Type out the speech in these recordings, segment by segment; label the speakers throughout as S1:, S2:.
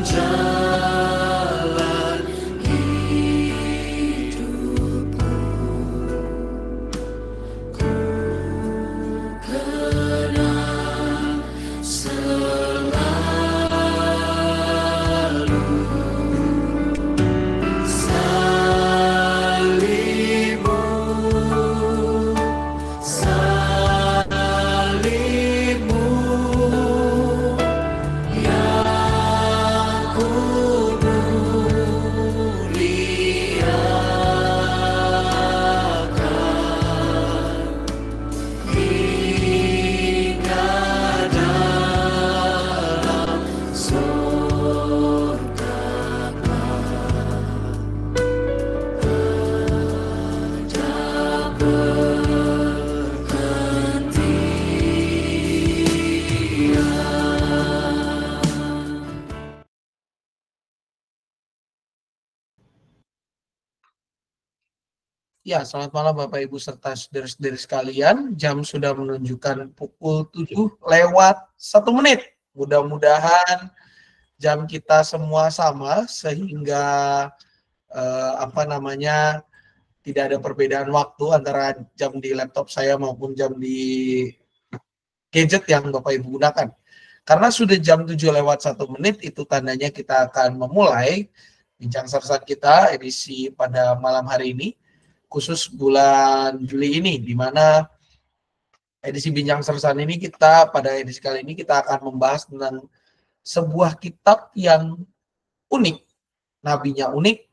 S1: jalan hidupku. Ku kenal selalu salib-Mu, salib-Mu yang ku muliakan hingga dalam surga.
S2: Ya, selamat malam Bapak Ibu serta saudara-saudari sekalian. Jam sudah menunjukkan pukul 7:01. Mudah-mudahan jam kita semua sama sehingga tidak ada perbedaan waktu antara jam di laptop saya maupun jam di gadget yang Bapak Ibu gunakan. Karena sudah jam 7:01, itu tandanya kita akan memulai bincang sersan kita edisi pada malam hari ini, khusus bulan Juli ini, di mana edisi bincang sersan ini pada edisi kali ini kita akan membahas tentang sebuah kitab yang unik, nabinya unik,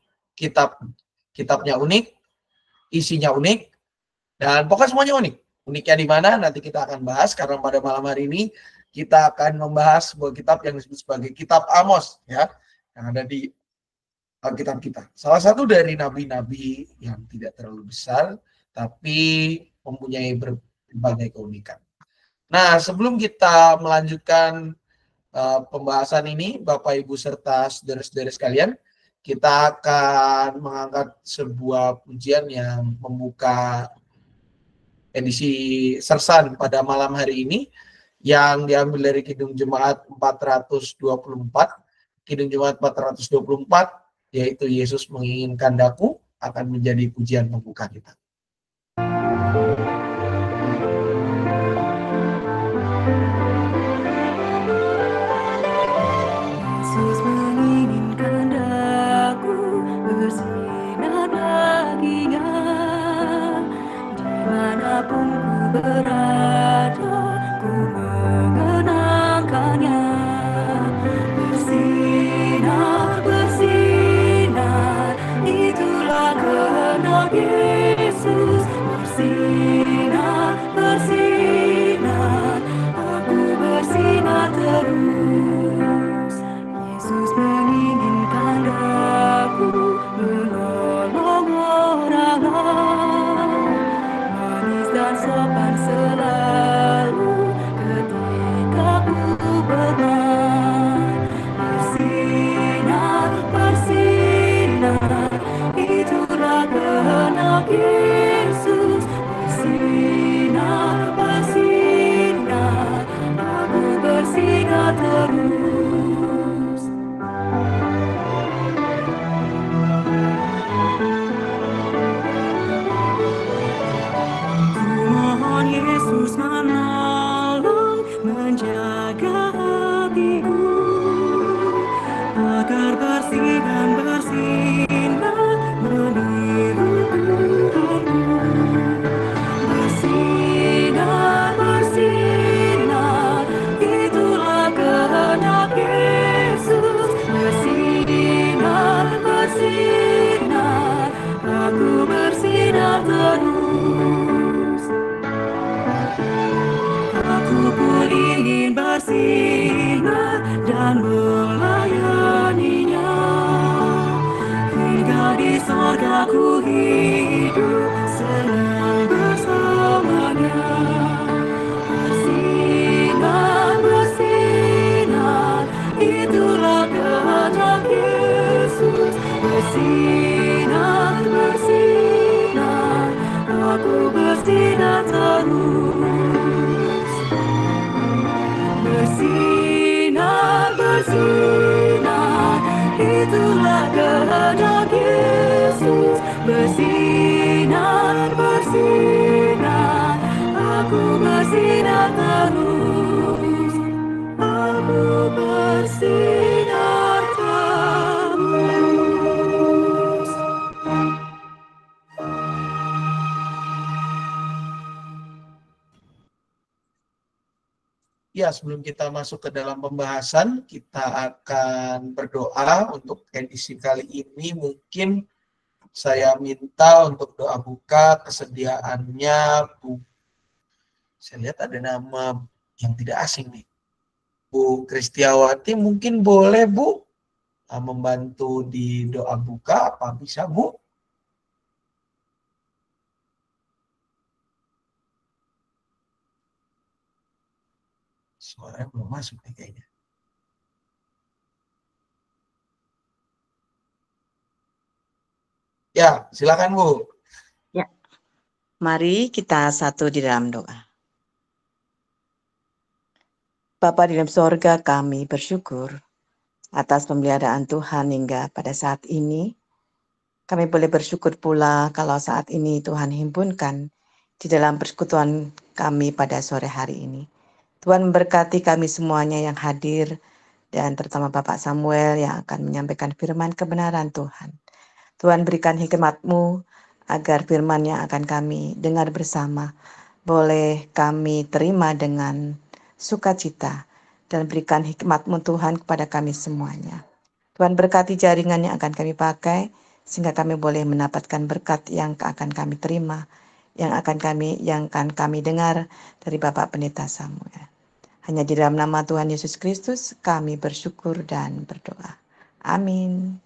S2: kitabnya unik, isinya unik, dan pokoknya semuanya unik. Uniknya di mana nanti kita akan bahas, karena pada malam hari ini kita akan membahas sebuah kitab yang disebut sebagai Kitab Amos, ya, yang ada di Alkitab kita. Salah satu dari nabi-nabi yang tidak terlalu besar, tapi mempunyai berbagai keunikan. Nah, sebelum kita melanjutkan pembahasan ini, Bapak Ibu serta saudara-saudara sekalian, kita akan mengangkat sebuah pujian yang membuka edisi sersan pada malam hari ini, yang diambil dari Kidung Jemaat 424. Kidung Jemaat 424, yaitu Yesus Menginginkan Daku, akan menjadi pujian pembuka kita.
S3: Yesus menginginkan daku bersinar baginya, dimanapun ku berada, ku mengenangkannya. Bersinar, bersinar, itulah kehendak Yesus. Bersinar, bersinar, aku bersinar terus. Yesus menginginkan daku menolong orang lain, manis dan sopan selalu ketika ku bermain. Bersinar, bersinar, itulah kehendak Yesus. Bersinar, bersinar, aku bersinar terus. Ku mohon Yesus menolong, menjaga hatiku, agar bersih dan bersinar meniru Tuhanku. Bersinar, bersinar, itulah kehendak Yesus. Bersinar, bersinar, aku bersinar terus. Aku pun ingin bersinar dan melayaninya, hingga di sorga ku hidup senang bersamanya. Bersinar, bersinar, itulah kehendak Yesus. Bersinar, bersinar, aku bersinar terus. Bersinar, bersinar, terus, aku bersinar terus.
S2: Ya, sebelum kita masuk ke dalam pembahasan, kita akan berdoa untuk edisi kali ini. Mungkin saya minta untuk doa buka kesediaannya Bu. Saya lihat ada nama yang tidak asing nih. Bu Kristiawati, mungkin boleh Bu membantu di doa buka, apa bisa Bu? Suaranya belum masuk nih kayaknya. Ya, silakan Bu.
S4: Ya, mari kita satu di dalam doa. Bapa di dalam sorga, kami bersyukur atas pemeliharaan Tuhan hingga pada saat ini. Kami boleh bersyukur pula kalau saat ini Tuhan himpunkan di dalam persekutuan kami pada sore hari ini. Tuhan memberkati kami semuanya yang hadir dan terutama Bapak Samuel yang akan menyampaikan firman kebenaran Tuhan. Tuhan berikan hikmat-Mu agar firman yang akan kami dengar bersama boleh kami terima dengan sukacita dan berikan hikmat-Mu Tuhan kepada kami semuanya. Tuhan berkati jaringan yang akan kami pakai sehingga kami boleh mendapatkan berkat yang akan kami terima, yang akan kami dengar dari Bapak Pendeta Samuel. Hanya di dalam nama Tuhan Yesus Kristus kami bersyukur dan berdoa. Amin.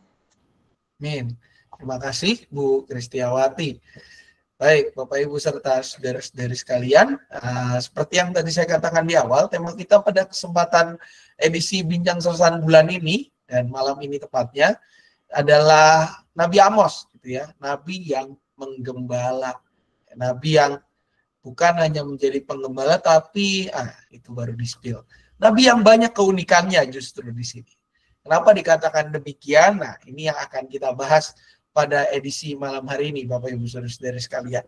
S2: Amin. Terima kasih Bu Kristiawati. Baik, Bapak Ibu serta saudara-saudari sekalian, seperti yang tadi saya katakan di awal, tema kita pada kesempatan edisi Bincang Sersan bulan ini dan malam ini tepatnya adalah Nabi Amos, gitu ya, Nabi yang menggembala, Nabi yang bukan hanya menjadi penggembala, tapi itu baru di-spill. Nabi yang banyak keunikannya justru di sini. Kenapa dikatakan demikian? Nah, ini yang akan kita bahas pada edisi malam hari ini, Bapak Ibu Saudara-saudari sekalian.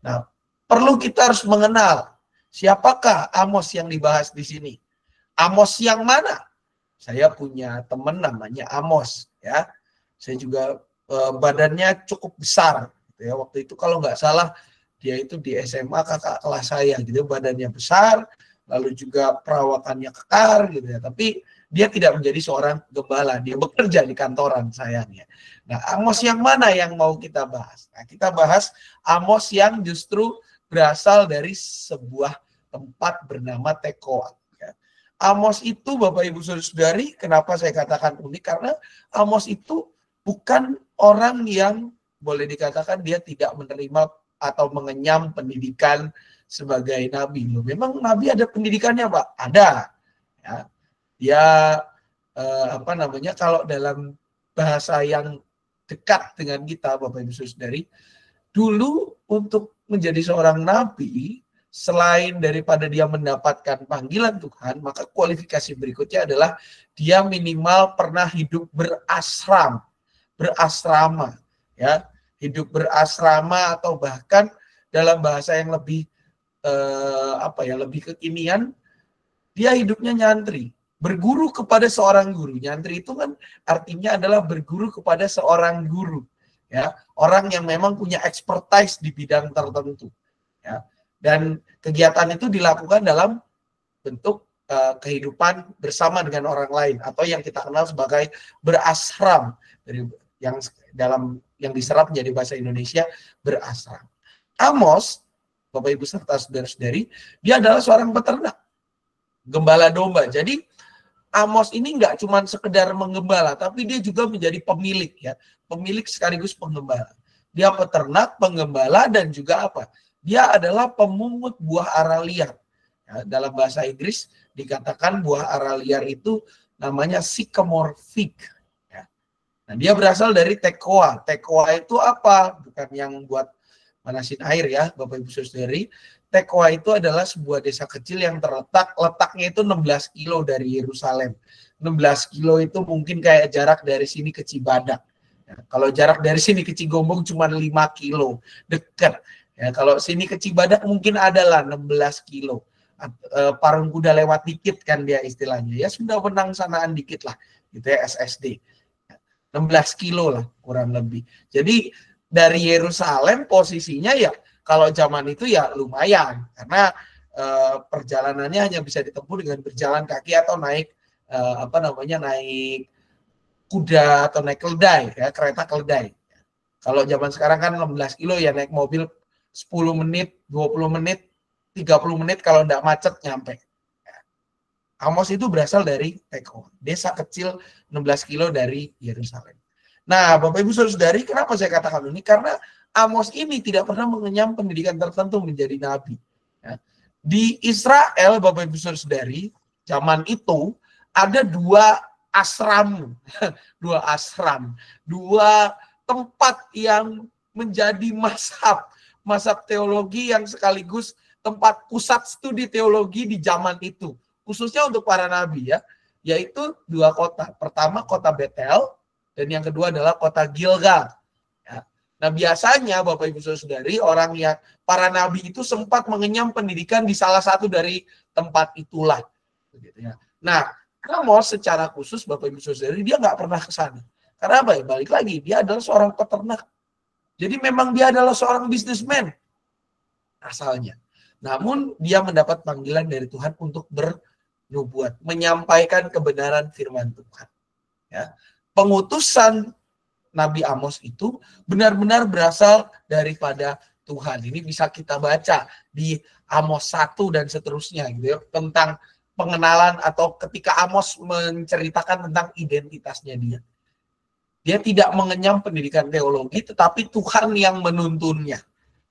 S2: Nah, perlu kita harus mengenal siapakah Amos yang dibahas di sini. Amos yang mana? Saya punya teman namanya Amos, ya. Saya juga badannya cukup besar, gitu ya. Waktu itu kalau nggak salah dia itu di SMA kakak kelas saya, gitu. Badannya besar, lalu juga perawakannya kekar, gitu ya. Tapi dia tidak menjadi seorang gembala, dia bekerja di kantoran sayangnya. Nah, Amos yang mana yang mau kita bahas? Nah, kita bahas Amos yang justru berasal dari sebuah tempat bernama Tekoa. Ya. Amos itu, Bapak Ibu Saudari, kenapa saya katakan unik? Karena Amos itu bukan orang yang boleh dikatakan dia tidak menerima atau mengenyam pendidikan sebagai nabi. Memang nabi ada pendidikannya, Pak? Ada. Ya. Dia kalau dalam bahasa yang dekat dengan kita, Bapak Ibu Saudari, dulu untuk menjadi seorang nabi, selain daripada dia mendapatkan panggilan Tuhan, maka kualifikasi berikutnya adalah dia minimal pernah hidup berasrama, ya, hidup berasrama, atau bahkan dalam bahasa yang lebih lebih kekinian, dia hidupnya nyantri. Berguru kepada seorang guru. Nyantri itu kan artinya adalah berguru kepada seorang guru, ya, orang yang memang punya expertise di bidang tertentu, ya. Dan kegiatan itu dilakukan dalam bentuk kehidupan bersama dengan orang lain, atau yang kita kenal sebagai berasram, dari yang diserap menjadi bahasa Indonesia berasram. Amos, Bapak Ibu serta saudara-saudari, dia adalah seorang peternak, gembala domba. Jadi Amos ini nggak cuma sekedar menggembala, tapi dia juga menjadi pemilik, ya, pemilik sekaligus penggembala. Dia peternak, penggembala, dan juga apa? Dia adalah pemungut buah ara liar. Ya, dalam bahasa Inggris dikatakan buah ara liar itu namanya sycamore fig. Ya. Nah, dia berasal dari Tekoa. Tekoa itu apa? Bukan yang buat manasin air, ya, Bapak Ibu Saudari. Tekoa itu adalah sebuah desa kecil yang letaknya itu 16 kilo dari Yerusalem. 16 kilo itu mungkin kayak jarak dari sini ke Cibadak. Ya, kalau jarak dari sini ke Cigombong cuma 5 kilo, dekat. Ya, kalau sini ke Cibadak mungkin adalah 16 kilo. parung kuda lewat dikit kan dia istilahnya. Ya sudah menang sanaan dikit lah gitu ya, SSD. 16 kilo lah kurang lebih. Jadi dari Yerusalem posisinya ya kalau zaman itu ya lumayan karena perjalanannya hanya bisa ditempuh dengan berjalan kaki atau naik naik kuda atau naik keledai ya, kereta keledai. Kalau zaman sekarang kan 16 kilo ya naik mobil 10 menit, 20 menit, 30 menit kalau tidak macet nyampe. Amos itu berasal dari Tekoa, desa kecil 16 kilo dari Yerusalem. Nah, Bapak Ibu Saudari, kenapa saya katakan ini? Karena Amos ini tidak pernah mengenyam pendidikan tertentu menjadi nabi. Ya. Di Israel, Bapak Ibu Saudari, zaman itu ada dua asram, dua tempat yang menjadi mazhab teologi yang sekaligus tempat pusat studi teologi di zaman itu, khususnya untuk para nabi ya, yaitu dua kota. Pertama kota Betel dan yang kedua adalah kota Gilgal. Ya. Nah biasanya Bapak Ibu Saudari, orang yang para nabi itu sempat mengenyam pendidikan di salah satu dari tempat itulah. Begitu ya. Nah Amos secara khusus Bapak Ibu Saudari dia nggak pernah ke sana. Karena apa ya? Balik lagi dia adalah seorang peternak. Jadi memang dia adalah seorang bisnismen asalnya. Namun dia mendapat panggilan dari Tuhan untuk bernubuat, menyampaikan kebenaran firman Tuhan. Ya. Pengutusan Nabi Amos itu benar-benar berasal daripada Tuhan. Ini bisa kita baca di Amos 1 dan seterusnya gitu ya, tentang pengenalan atau ketika Amos menceritakan tentang identitasnya dia. Dia tidak mengenyam pendidikan teologi, tetapi Tuhan yang menuntunnya.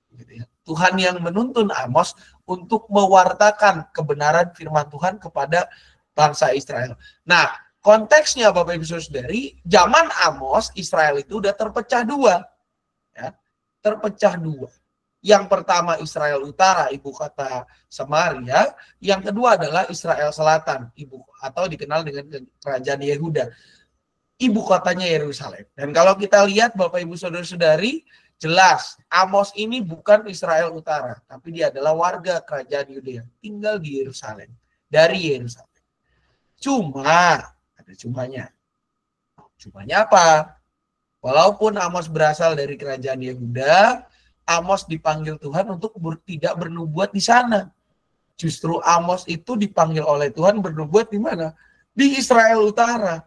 S2: Gitu ya. Tuhan yang menuntun Amos untuk mewartakan kebenaran firman Tuhan kepada bangsa Israel. Nah, konteksnya Bapak Ibu Saudari, zaman Amos, Israel itu udah terpecah dua. Ya, terpecah dua. Yang pertama Israel Utara, ibu kota Samaria. Yang kedua adalah Israel Selatan, atau dikenal dengan kerajaan Yehuda. Ibu kotanya Yerusalem. Dan kalau kita lihat Bapak Ibu Saudara-saudari, jelas Amos ini bukan Israel Utara, tapi dia adalah warga kerajaan Yudea, tinggal di Yerusalem, dari Yerusalem. Cuma, ada cumanya. Cumanya apa? Walaupun Amos berasal dari kerajaan Yehuda, Amos dipanggil Tuhan untuk tidak bernubuat di sana. Justru Amos itu dipanggil oleh Tuhan bernubuat di mana? Di Israel Utara.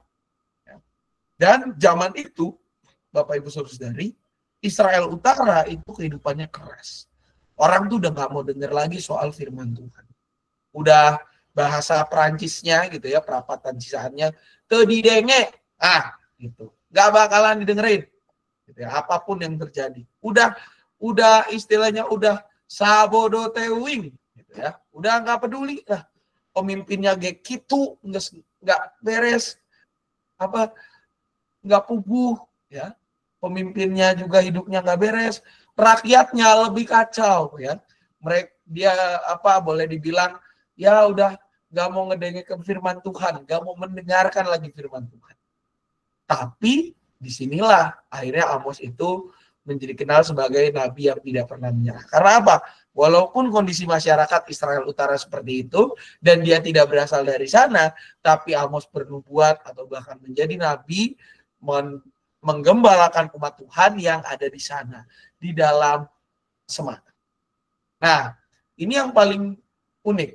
S2: Dan zaman itu, Bapak Ibu Saudari, Israel Utara itu kehidupannya keras. Orang tuh udah nggak mau dengar lagi soal firman Tuhan. Udah bahasa Perancisnya gitu ya, perapatan cisaannya, tedidenge, gitu. Nggak bakalan didengerin. Gitu ya, apapun yang terjadi. Udah istilahnya udah sabodo tewing, gitu ya. Udah nggak peduli lah. Pemimpinnya gitu, nggak beres, nggak puguh, ya. Pemimpinnya juga hidupnya nggak beres, rakyatnya lebih kacau, ya. Dia boleh dibilang ya udah nggak mau ngedengarkan firman Tuhan, nggak mau mendengarkan lagi firman Tuhan. Tapi disinilah akhirnya Amos itu menjadi kenal sebagai nabi yang tidak pernah menyerah. Karena apa? Walaupun kondisi masyarakat Israel Utara seperti itu dan dia tidak berasal dari sana, tapi Amos bernubuat atau bahkan menjadi nabi menggembalakan umat Tuhan yang ada di sana, di dalam semangat. Nah, ini yang paling unik.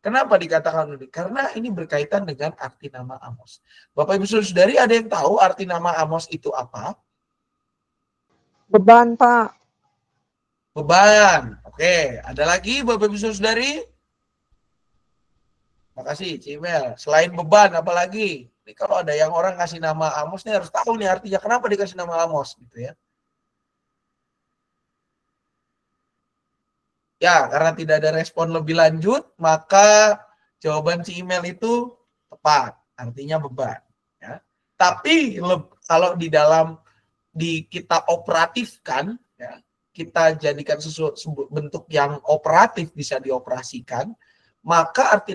S2: Kenapa dikatakan unik? Karena ini berkaitan dengan arti nama Amos. Bapak Ibu Saudari, ada yang tahu arti nama Amos itu apa?
S5: Beban, Pak.
S2: Beban. Oke, ada lagi Bapak Ibu Saudari? Makasih, Cimel. Selain beban, apa lagi? Ini kalau ada yang orang kasih nama Amos, nih harus tahu nih artinya kenapa dikasih nama Amos gitu ya. Ya, karena tidak ada respon lebih lanjut, maka jawaban si email itu tepat, artinya beban. Ya. Tapi kalau kita operatifkan, ya, kita jadikan sesuatu bentuk yang operatif bisa dioperasikan, maka arti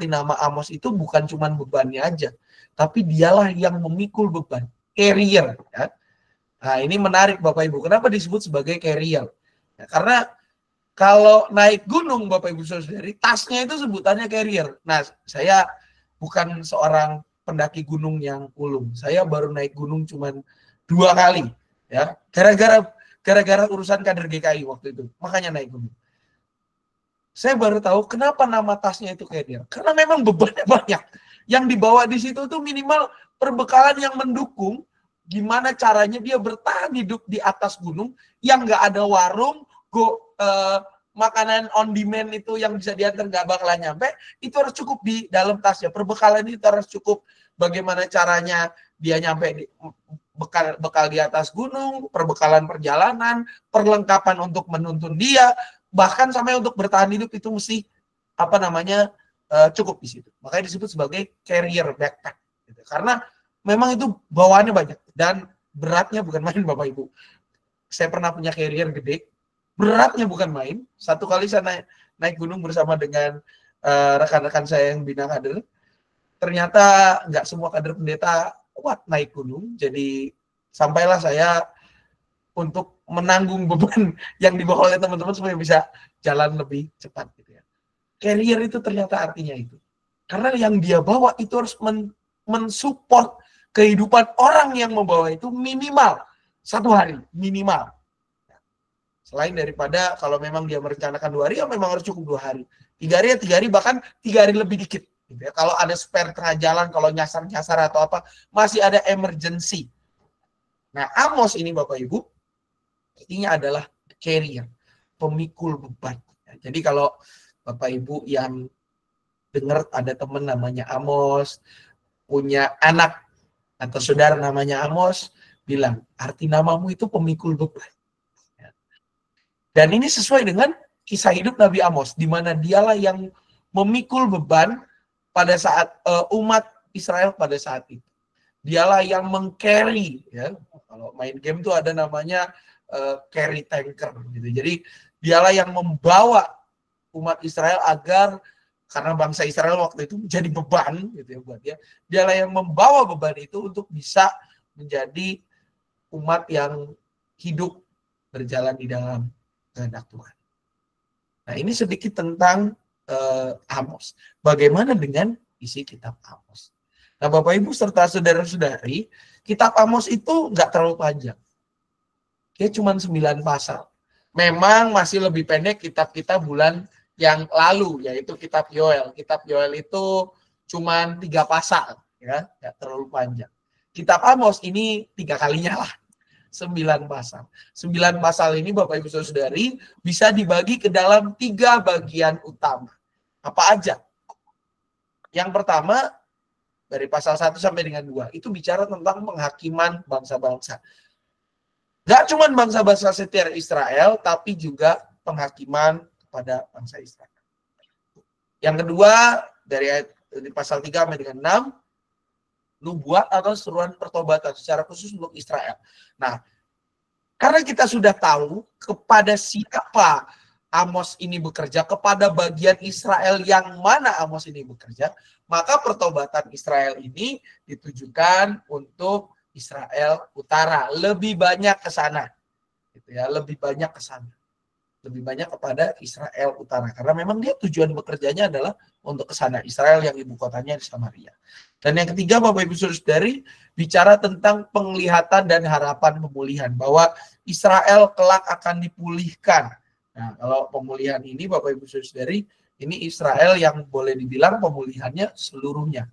S2: nama Amos itu bukan cuma bebannya aja, tapi dialah yang memikul beban, carrier. Ya. Nah ini menarik Bapak Ibu, kenapa disebut sebagai carrier? Ya, karena Kalau naik gunung Bapak Ibu Saudari, tasnya itu sebutannya carrier. Nah, saya bukan seorang pendaki gunung yang ulung. Saya baru naik gunung cuman 2 kali, ya. Gara-gara urusan kader GKI waktu itu. Makanya naik gunung. Saya baru tahu kenapa nama tasnya itu carrier. Karena memang bebannya banyak. Yang dibawa di situ tuh minimal perbekalan yang mendukung gimana caranya dia bertahan hidup di atas gunung yang nggak ada warung, makanan on demand itu yang bisa diantar nggak bakalan nyampe, itu harus cukup di dalam tasnya. Perbekalan itu harus cukup. Bagaimana caranya dia nyampe di bekal di atas gunung, perbekalan perjalanan, perlengkapan untuk menuntun dia, bahkan sampai untuk bertahan hidup itu mesti cukup di situ. Makanya disebut sebagai carrier backpack. Gitu. Karena memang itu bawaannya banyak dan beratnya bukan main Bapak Ibu. Saya pernah punya carrier gede, beratnya bukan main. Satu kali saya naik gunung bersama dengan rekan-rekan saya yang bina kader. Ternyata nggak semua kader pendeta kuat naik gunung. Jadi sampailah saya untuk menanggung beban yang dibawa oleh teman-teman supaya bisa jalan lebih cepat. Gitu ya. Carrier itu ternyata artinya itu. Karena yang dia bawa itu harus mensupport kehidupan orang yang membawa itu minimal 1 hari, minimal. Selain daripada kalau memang dia merencanakan 2 hari, ya memang harus cukup 2 hari. 3 hari ya 3 hari, bahkan 3 hari lebih dikit. Gitu ya. Kalau ada spare tengah jalan, kalau nyasar-nyasar atau apa, masih ada emergency. Nah, Amos ini Bapak Ibu, artinya adalah carrier, pemikul beban. Jadi kalau Bapak Ibu yang dengar ada teman namanya Amos, punya anak atau saudara namanya Amos, bilang, arti namamu itu pemikul beban. Dan ini sesuai dengan kisah hidup Nabi Amos, di mana dialah yang memikul beban pada saat umat Israel pada saat itu. Dialah yang meng-carry, ya. Kalau main game tuh ada namanya carry tanker, gitu. Jadi dialah yang membawa umat Israel agar karena bangsa Israel waktu itu menjadi beban, gitu ya buat dia. Dialah yang membawa beban itu untuk bisa menjadi umat yang hidup berjalan di dalam kehendak Tuhan. Nah, ini sedikit tentang Amos. Bagaimana dengan isi kitab Amos? Nah, Bapak Ibu serta saudara-saudari, kitab Amos itu nggak terlalu panjang. Dia cuma 9 pasal. Memang masih lebih pendek kitab-kitab bulan yang lalu, yaitu kitab Yoel. Kitab Yoel itu cuma 3 pasal, ya, nggak terlalu panjang. Kitab Amos ini 3 kalinya lah. 9 pasal. 9 pasal ini Bapak Ibu Saudari bisa dibagi ke dalam 3 bagian utama. Apa aja? Yang pertama dari pasal 1 sampai dengan 2 itu bicara tentang penghakiman bangsa-bangsa. Gak cuma bangsa-bangsa setir Israel, tapi juga penghakiman kepada bangsa Israel. Yang kedua dari pasal 3 sampai dengan 6 nubuat atau seruan pertobatan secara khusus untuk Israel. Nah, karena kita sudah tahu kepada siapa Amos ini bekerja, kepada bagian Israel yang mana Amos ini bekerja, maka pertobatan Israel ini ditujukan untuk Israel Utara. Lebih banyak ke sana. Gitu ya, lebih banyak ke sana. Lebih banyak kepada Israel Utara. Karena memang dia tujuan bekerjanya adalah untuk ke sana. Israel yang ibu kotanya di Samaria. Dan yang ketiga, Bapak Ibu Saudari, bicara tentang penglihatan dan harapan pemulihan. Bahwa Israel kelak akan dipulihkan. Nah, kalau pemulihan ini, Bapak Ibu Saudari, ini Israel yang boleh dibilang pemulihannya seluruhnya.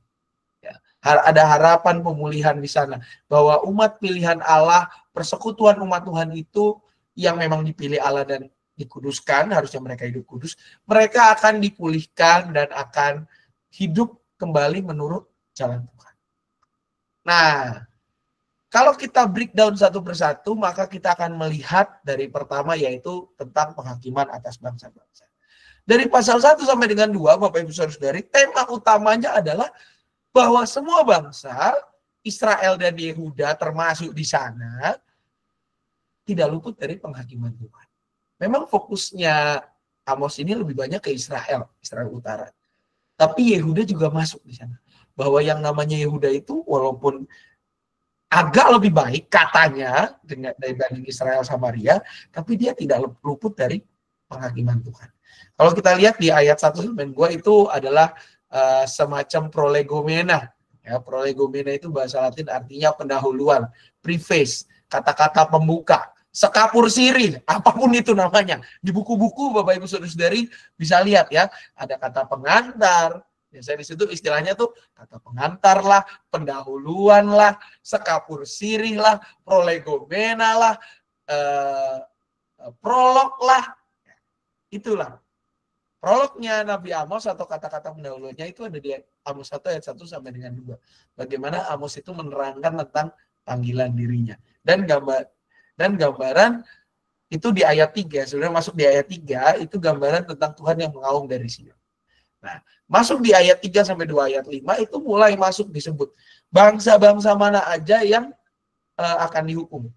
S2: Ya. Ada harapan pemulihan di sana. Bahwa umat pilihan Allah, persekutuan umat Tuhan itu yang memang dipilih Allah dan dikuduskan, harusnya mereka hidup kudus, mereka akan dipulihkan dan akan hidup kembali menurut jalan Tuhan. Nah, kalau kita breakdown satu persatu, maka kita akan melihat dari pertama yaitu tentang penghakiman atas bangsa-bangsa. Dari pasal 1 sampai dengan 2, Bapak Ibu Saudari, tema utamanya adalah bahwa semua bangsa, Israel dan Yehuda termasuk di sana, tidak luput dari penghakiman Tuhan. Memang fokusnya Amos ini lebih banyak ke Israel, Israel Utara. Tapi Yehuda juga masuk di sana. Bahwa yang namanya Yehuda itu walaupun agak lebih baik katanya dibanding Israel Samaria, tapi dia tidak luput dari penghakiman Tuhan. Kalau kita lihat di ayat 1-2 itu adalah semacam prolegomena. Ya, prolegomena itu bahasa Latin artinya pendahuluan, preface, kata-kata pembuka, sekapur sirih, apapun itu namanya. Di buku-buku Bapak Ibu Saudara-saudari bisa lihat ya, ada kata pengantar. Biasanya di situ istilahnya tuh kata pengantar lah, pendahuluan lah, sekapur sirih lah, prolegomena lah, prolog lah. Itulah prolognya Nabi Amos atau kata-kata pendahulunya itu ada di Amos 1 ayat 1 sampai dengan 2. Bagaimana Amos itu menerangkan tentang panggilan dirinya. Dan gambaran itu di ayat 3, sebenarnya masuk di ayat 3 itu gambaran tentang Tuhan yang mengaum dari Sion. Nah, masuk di ayat 3 sampai 2 ayat 5 itu mulai masuk disebut bangsa-bangsa mana aja yang akan dihukum.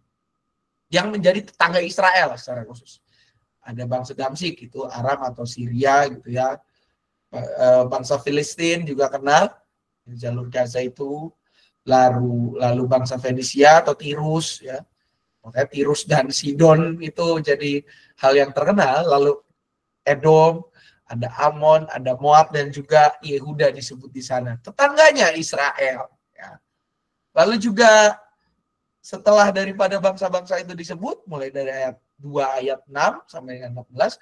S2: Yang menjadi tetangga Israel secara khusus. Ada bangsa Damsik itu Aram atau Syria gitu ya. Bangsa Filistin juga kena jalur Gaza itu. Lalu bangsa Fenisia atau Tirus ya. Makanya Tirus dan Sidon itu jadi hal yang terkenal. Lalu Edom, ada Amon, ada Moab dan juga Yehuda disebut di sana. Tetangganya Israel ya. Lalu juga setelah daripada bangsa-bangsa itu disebut, mulai dari ayat 2 ayat 6 sampai dengan 14,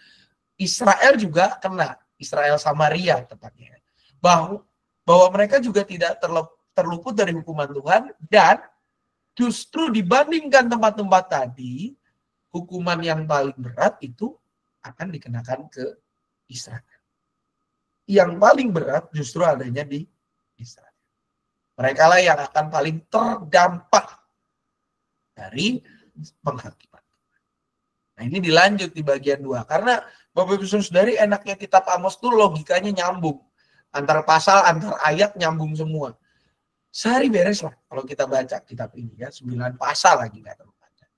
S2: Israel juga kena, Israel Samaria tepatnya. Bahwa mereka juga tidak terluput dari hukuman Tuhan, dan justru dibandingkan tempat-tempat tadi, hukuman yang paling berat itu akan dikenakan ke Israel. Yang paling berat justru adanya di Israel. Mereka lah yang akan paling terdampak dari penghakiman. Nah, ini dilanjut di bagian 2. Karena Bapak Ibu Saudari enaknya kitab Amos tuh logikanya nyambung. Antar pasal, antar ayat nyambung semua. Sehari beres lah kalau kita baca kitab ini ya. 9 pasal lagi nggak terlalu panjang.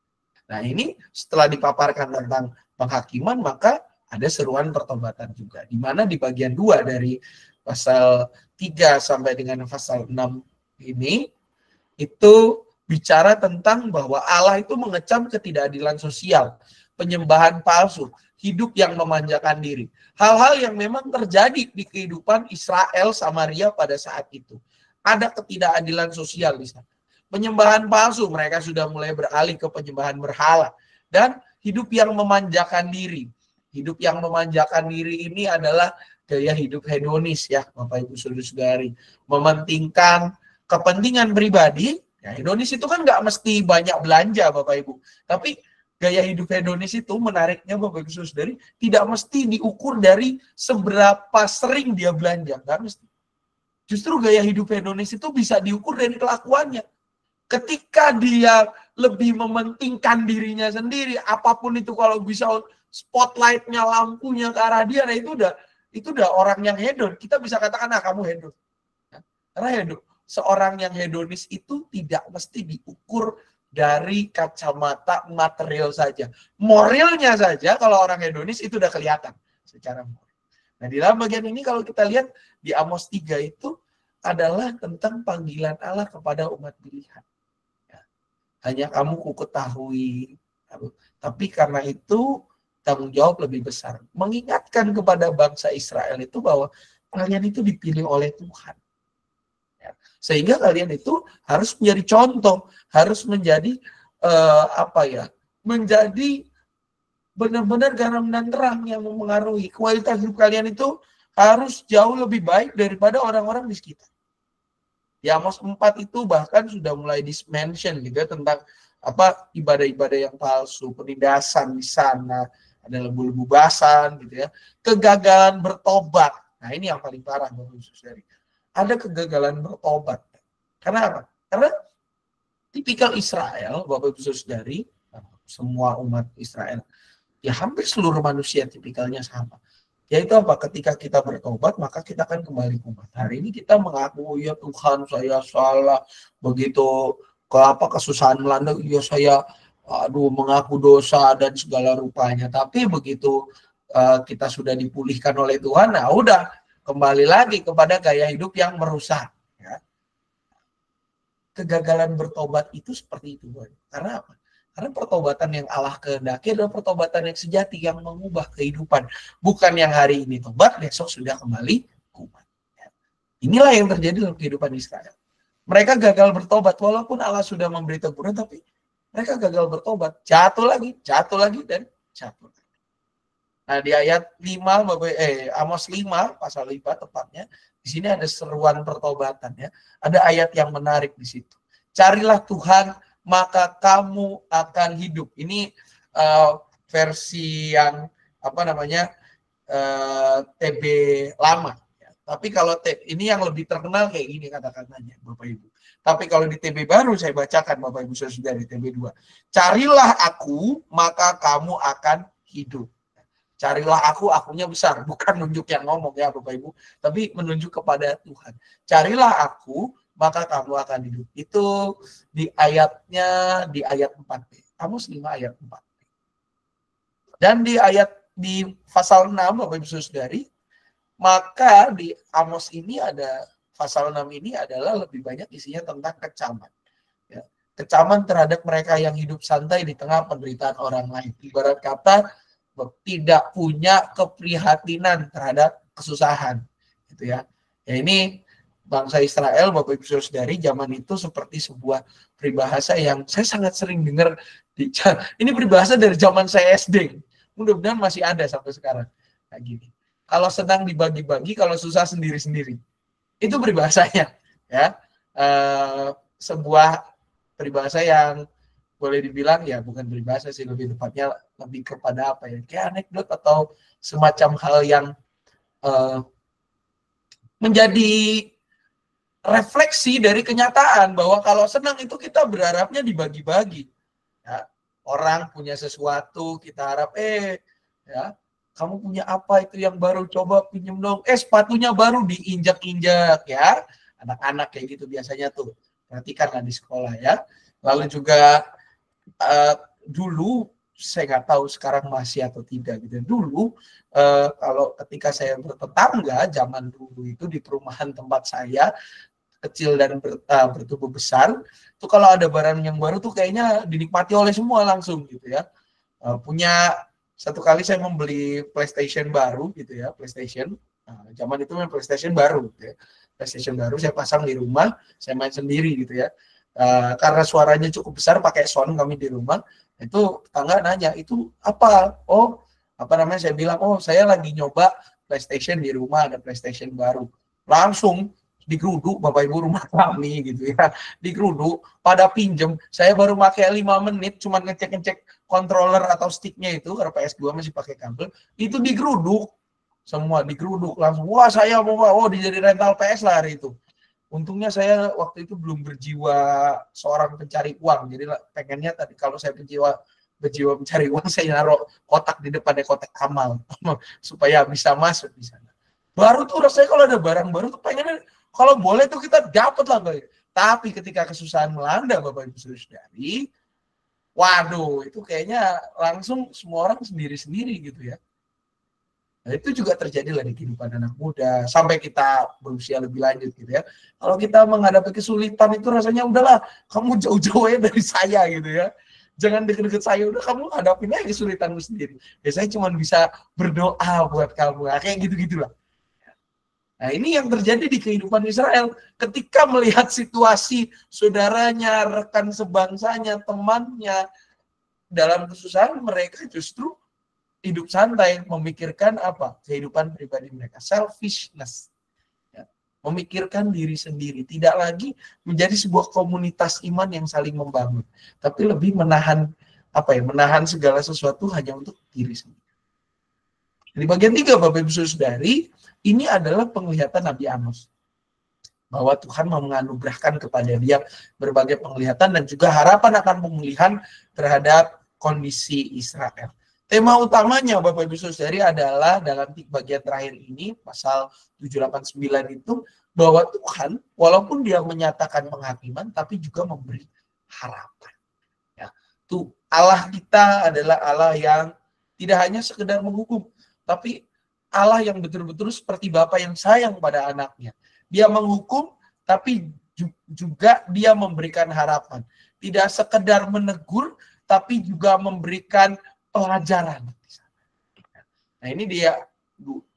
S2: Nah, ini setelah dipaparkan tentang penghakiman, maka ada seruan pertobatan juga. Di mana di bagian 2 dari pasal 3 sampai dengan pasal 6 ini, itu bicara tentang bahwa Allah itu mengecam ketidakadilan sosial, penyembahan palsu, hidup yang memanjakan diri. Hal-hal yang memang terjadi di kehidupan Israel Samaria pada saat itu. Ada ketidakadilan sosial di sana. Penyembahan palsu, mereka sudah mulai beralih ke penyembahan berhala. Dan hidup yang memanjakan diri. Hidup yang memanjakan diri ini adalah gaya hidup hedonis ya, Bapak Ibu Saudara-saudari. Mementingkan kepentingan pribadi. Ya, hedonis itu kan nggak mesti banyak belanja Bapak Ibu. Tapi gaya hidup hedonis itu menariknya Bapak Ibu Saudari tidak mesti diukur dari seberapa sering dia belanja. Nggak mesti. Justru gaya hidup hedonis itu bisa diukur dari kelakuannya. Ketika dia lebih mementingkan dirinya sendiri, apapun itu kalau bisa spotlightnya, lampunya ke arah dia, nah itu udah orang yang hedon. Kita bisa katakan, nah kamu hedon. Karena hedon. Seorang yang hedonis itu tidak mesti diukur dari kacamata material saja. Moralnya saja kalau orang hedonis itu udah kelihatan secara moral. Nah, di dalam bagian ini kalau kita lihat di Amos 3 itu adalah tentang panggilan Allah kepada umat pilihan. Ya. Hanya kamu ku ketahui. Tapi karena itu tanggung jawab lebih besar. Mengingatkan kepada bangsa Israel itu bahwa kalian itu dipilih oleh Tuhan. Sehingga kalian itu harus menjadi contoh, harus menjadi menjadi benar-benar garam dan terang yang memengaruhi. Kualitas hidup kalian itu harus jauh lebih baik daripada orang-orang di sekitar. Di Amos 4 itu bahkan sudah mulai di-mention gitu ya, tentang ibadah-ibadah yang palsu, penindasan di sana, ada lebu-lebu basan gitu ya, kegagalan bertobat. Nah, ini yang paling parah Bapak Ibu Saudari. Ada kegagalan bertobat. Karena apa? Karena tipikal Israel, Bapak Ibu Saudari, semua umat Israel, ya hampir seluruh manusia tipikalnya sama. Yaitu apa? Ketika kita bertobat, maka kita akan kembali ke umat. Hari ini kita mengaku, ya Tuhan saya salah, begitu kesusahan melanda, ya saya mengaku dosa dan segala rupanya. Tapi begitu kita sudah dipulihkan oleh Tuhan, nah udah kembali lagi kepada gaya hidup yang merusak. Ya. Kegagalan bertobat itu seperti itu. Karena apa? Karena pertobatan yang Allah kehendaki adalah pertobatan yang sejati, yang mengubah kehidupan. Bukan yang hari ini tobat, besok sudah kembali kumat. Inilah yang terjadi dalam kehidupan Israel. Mereka gagal bertobat, walaupun Allah sudah memberi teguran, tapi mereka gagal bertobat. Jatuh lagi, dan jatuh lagi. Nah, di ayat 5, Amos 5, pasal 5 tepatnya, di sini ada seruan pertobatan ya. Ada ayat yang menarik di situ. Carilah Tuhan, maka kamu akan hidup. Ini versi yang TB lama. Ya. Tapi kalau ini yang lebih terkenal kayak gini kata-katanya, Bapak Ibu. Tapi kalau di TB baru saya bacakan, Bapak Ibu sudah di TB 2. Carilah aku, maka kamu akan hidup. Carilah aku, akunya besar, bukan nunjuk yang ngomong ya Bapak Ibu, tapi menunjuk kepada Tuhan. Carilah aku, maka kamu akan hidup. Itu di ayat 4b. Amos 5 ayat 4b. Dan di pasal 6 Bapak Ibu Saudari, maka di Amos ini ada pasal 6 ini adalah lebih banyak isinya tentang kecaman. Ya. Kecaman terhadap mereka yang hidup santai di tengah penderitaan orang lain. Ibarat kata tidak punya keprihatinan terhadap kesusahan, gitu ya. Ya ini bangsa Israel, Bapak Ibu Saudari, zaman itu seperti sebuah peribahasa yang saya sangat sering dengar. Ini peribahasa dari zaman saya SD. Mudah-mudahan masih ada sampai sekarang. Kayak gini. Kalau senang dibagi-bagi, kalau susah sendiri-sendiri. Itu peribahasanya, ya. Sebuah peribahasa yang boleh dibilang ya bukan peribahasa sih, lebih tepatnya lebih kepada apa ya, kayak anekdot atau semacam hal yang menjadi refleksi dari kenyataan bahwa kalau senang itu kita berharapnya dibagi-bagi. Ya, orang punya sesuatu kita harap ya kamu punya apa itu yang baru, coba pinjem dong. Sepatunya baru diinjak-injak ya. Anak-anak kayak gitu biasanya tuh. Perhatikanlah di sekolah ya. Lalu juga dulu saya nggak tahu sekarang masih atau tidak gitu. Dulu kalau ketika saya bertetangga zaman dulu itu di perumahan tempat saya kecil dan bertumbuh besar, tuh kalau ada barang yang baru tuh kayaknya dinikmati oleh semua langsung gitu ya. Punya satu kali saya membeli PlayStation baru gitu ya, PlayStation. Nah, zaman itu main PlayStation baru gitu ya. PlayStation baru saya pasang di rumah, saya main sendiri gitu ya. Karena suaranya cukup besar pakai sound kami di rumah, itu tetangga nanya, itu apa? Saya bilang, saya lagi nyoba PlayStation di rumah, ada PlayStation baru. Langsung digeruduk Bapak Ibu rumah kami gitu ya, digeruduk, pada pinjem. Saya baru pakai 5 menit, cuma ngecek-ngecek controller atau sticknya itu, karena PS2 masih pakai kabel, itu digeruduk, semua digeruduk langsung. Wah saya mau, dijadi rental PS lah hari itu. Untungnya saya waktu itu belum berjiwa seorang pencari uang, jadi pengennya tadi kalau saya berjiwa mencari uang, saya naruh kotak di depannya, kotak amal supaya bisa masuk di sana. Baru tuh rasanya kalau ada barang baru tuh pengennya kalau boleh tuh kita dapat lah. Tapi ketika kesusahan melanda Bapak Ibu Saudari, waduh itu kayaknya langsung semua orang sendiri-sendiri gitu ya. Nah, itu juga terjadi lah di kehidupan anak muda sampai kita berusia lebih lanjut gitu ya. Kalau kita menghadapi kesulitan itu rasanya udahlah kamu jauh-jauh ya dari saya gitu ya. Jangan deket-deket saya, udah kamu hadapin aja kesulitanmu sendiri. Ya saya cuma bisa berdoa buat kamu. Nah, kayak gitu-gitulah. Nah, ini yang terjadi di kehidupan Israel. Ketika melihat situasi saudaranya, rekan sebangsanya, temannya dalam kesusahan, mereka justru hidup santai, memikirkan apa? Kehidupan pribadi mereka, selfishness. Ya. Memikirkan diri sendiri, tidak lagi menjadi sebuah komunitas iman yang saling membangun, tapi lebih menahan menahan segala sesuatu hanya untuk diri sendiri. Di bagian 3 Bapak Ibu Saudari, ini adalah penglihatan Nabi Amos. Bahwa Tuhan mau menganugerahkan kepada dia berbagai penglihatan dan juga harapan akan pemulihan terhadap kondisi Israel. Tema utamanya Bapak Ibu Saudari adalah dalam bagian terakhir ini, pasal 789 itu, bahwa Tuhan walaupun dia menyatakan penghakiman, tapi juga memberi harapan. Ya. Tuh, Allah kita adalah Allah yang tidak hanya sekedar menghukum, tapi Allah yang betul-betul seperti Bapa yang sayang pada anaknya. Dia menghukum, tapi juga dia memberikan harapan. Tidak sekedar menegur, tapi juga memberikan pelajaran. Nah ini dia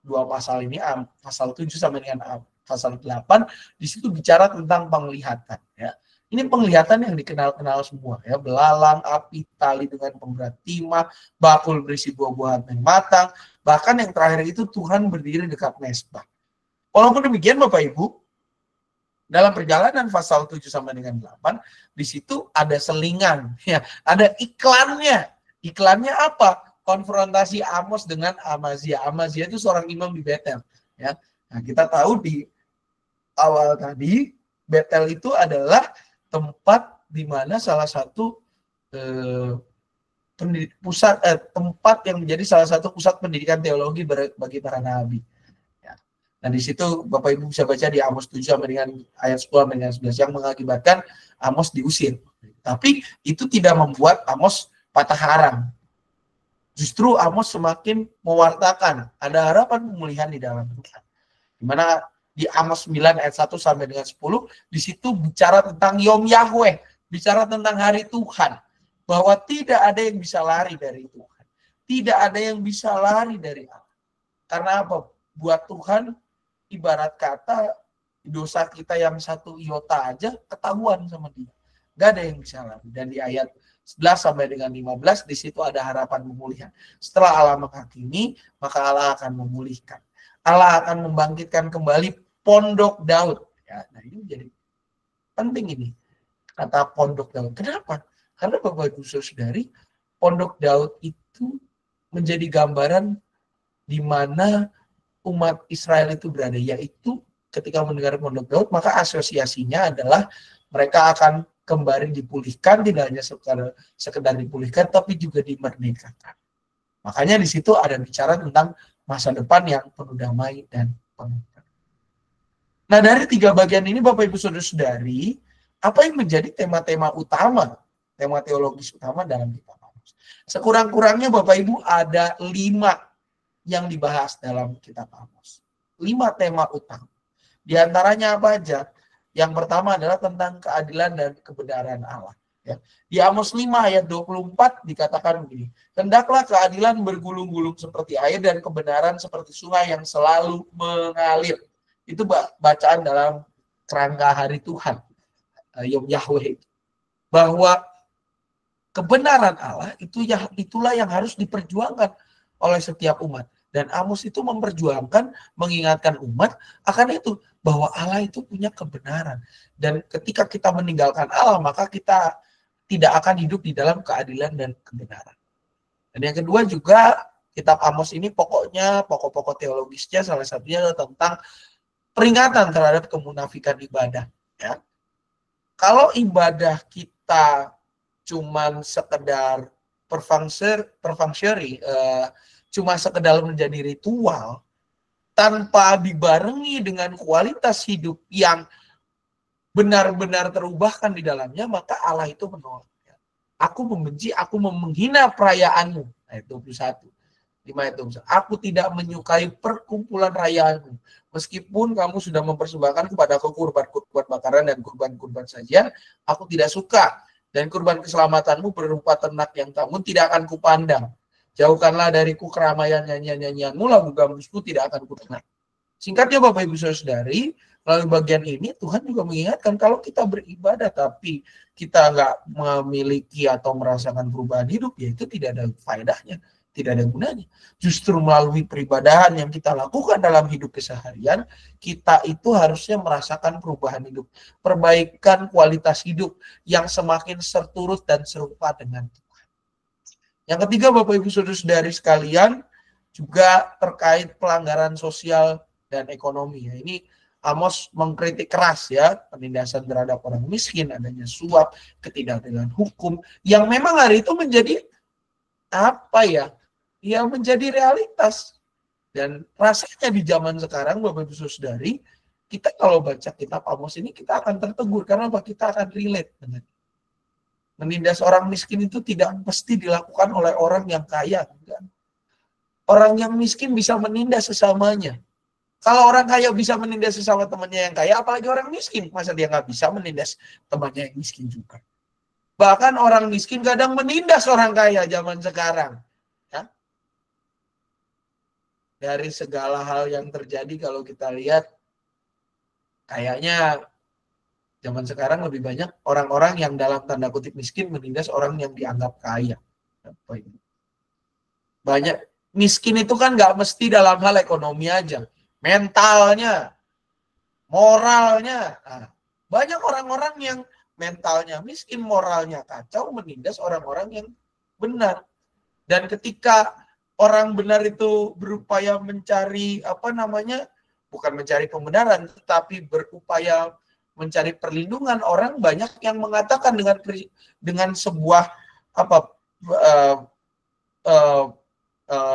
S2: dua pasal ini, pasal 7 sampai dengan pasal 8, di situ bicara tentang penglihatan. Ya. Ini penglihatan yang dikenal-kenal semua, ya, belalang, api, tali dengan pemberat timah, bakul berisi buah-buahan yang matang, bahkan yang terakhir itu Tuhan berdiri dekat mesbah. Walaupun demikian Bapak Ibu, dalam perjalanan pasal 7 sampai dengan 8, di situ ada selingan, ya, ada iklannya. Iklannya apa? Konfrontasi Amos dengan Amazia. Amazia itu seorang imam di Betel, ya. Nah, kita tahu di awal tadi Betel itu adalah tempat di mana salah satu tempat yang menjadi salah satu pusat pendidikan teologi bagi para nabi. Ya. Nah di situ Bapak Ibu bisa baca di Amos 7 sampai dengan ayat 10 sampai dengan 11 yang mengakibatkan Amos diusir. Tapi itu tidak membuat Amos patah arang. Justru Amos semakin mewartakan ada harapan pemulihan di dalam Tuhan. Di mana di Amos 9 ayat 1 sampai dengan 10, di situ bicara tentang Yom Yahweh, bicara tentang hari Tuhan, bahwa tidak ada yang bisa lari dari Tuhan. Tidak ada yang bisa lari dari Allah. Karena apa? Buat Tuhan, ibarat kata, dosa kita yang satu iota aja ketahuan sama dia. Gak ada yang bisa lari. Dan di ayat 11 sampai dengan 15, di situ ada harapan pemulihan. Setelah Allah menghakimi, maka Allah akan memulihkan. Allah akan membangkitkan kembali Pondok Daud. Ya, nah ini menjadi penting ini. Kata Pondok Daud. Kenapa? Karena Bapak Ibu Saudari, Pondok Daud itu menjadi gambaran di mana umat Israel itu berada. Yaitu ketika mendengar Pondok Daud, maka asosiasinya adalah mereka akan kembali dipulihkan, tidak hanya sekedar dipulihkan, tapi juga dimerdekakan. Makanya di situ ada bicara tentang masa depan yang penuh damai dan penuh. Nah dari 3 bagian ini Bapak Ibu Saudara-saudari, apa yang menjadi tema-tema utama, tema teologis utama dalam kitab Amos? Sekurang-kurangnya Bapak Ibu ada 5 yang dibahas dalam kitab Amos. 5 tema utama. Di antaranya apa aja? Yang pertama adalah tentang keadilan dan kebenaran Allah. Ya. Di Amos 5 ayat 24 dikatakan begini, hendaklah keadilan bergulung-gulung seperti air dan kebenaran seperti sungai yang selalu mengalir. Itu bacaan dalam kerangka hari Tuhan, Yom Yahweh. Bahwa kebenaran Allah itulah yang harus diperjuangkan oleh setiap umat. Dan Amos itu memperjuangkan, mengingatkan umat akan itu, bahwa Allah itu punya kebenaran. Dan ketika kita meninggalkan Allah, maka kita tidak akan hidup di dalam keadilan dan kebenaran. Dan yang kedua juga, kitab Amos ini pokok-pokok teologisnya salah satunya adalah tentang peringatan terhadap kemunafikan ibadah. Ya. Kalau ibadah kita cuman sekedar perfunctory, cuma sekedar menjadi ritual, tanpa dibarengi dengan kualitas hidup yang benar-benar terubahkan di dalamnya, maka Allah itu menolak. Aku membenci, aku menghina perayaanmu. Ayat 21. 5 ayat 21. Aku tidak menyukai perkumpulan rayaanmu. Meskipun kamu sudah mempersembahkan kepadaku kurban-kurban bakaran dan kurban-kurban sajian, aku tidak suka. Dan kurban keselamatanmu berupa ternak yang tamun tidak akan kupandang. Jauhkanlah dariku keramaian nyanyian-nyanyianmu, lagu gambusmu tidak akan kudengar. Singkatnya Bapak Ibu Saudari, melalui bagian ini Tuhan juga mengingatkan kalau kita beribadah tapi kita nggak memiliki atau merasakan perubahan hidup, ya itu tidak ada faedahnya, tidak ada gunanya. Justru melalui peribadahan yang kita lakukan dalam hidup keseharian, kita itu harusnya merasakan perubahan hidup, perbaikan kualitas hidup yang semakin serturut dan serupa dengan Tuhan. Yang ketiga Bapak Ibu Saudara-saudari sekalian, juga terkait pelanggaran sosial dan ekonomi. Ya, ini Amos mengkritik keras ya, penindasan terhadap orang miskin, adanya suap, ketidakadilan hukum, yang memang hari itu menjadi apa ya, yang menjadi realitas. Dan rasanya di zaman sekarang Bapak Ibu Saudari, kita kalau baca kitab Amos ini kita akan tertegur, karena apa? Kita akan relate dengan menindas orang miskin itu tidak mesti dilakukan oleh orang yang kaya. Orang yang miskin bisa menindas sesamanya. Kalau orang kaya bisa menindas sesama temannya yang kaya, apalagi orang miskin. Masa dia nggak bisa menindas temannya yang miskin juga? Bahkan orang miskin kadang menindas orang kaya zaman sekarang. Ya. Dari segala hal yang terjadi kalau kita lihat, kayaknya zaman sekarang lebih banyak orang-orang yang dalam tanda kutip miskin menindas orang yang dianggap kaya. Banyak miskin itu kan nggak mesti dalam hal ekonomi aja, mentalnya, moralnya. Nah, banyak orang-orang yang mentalnya miskin, moralnya kacau, menindas orang-orang yang benar. Dan ketika orang benar itu berupaya mencari bukan mencari pembenaran, tetapi berupaya mencari perlindungan, orang banyak yang mengatakan dengan sebuah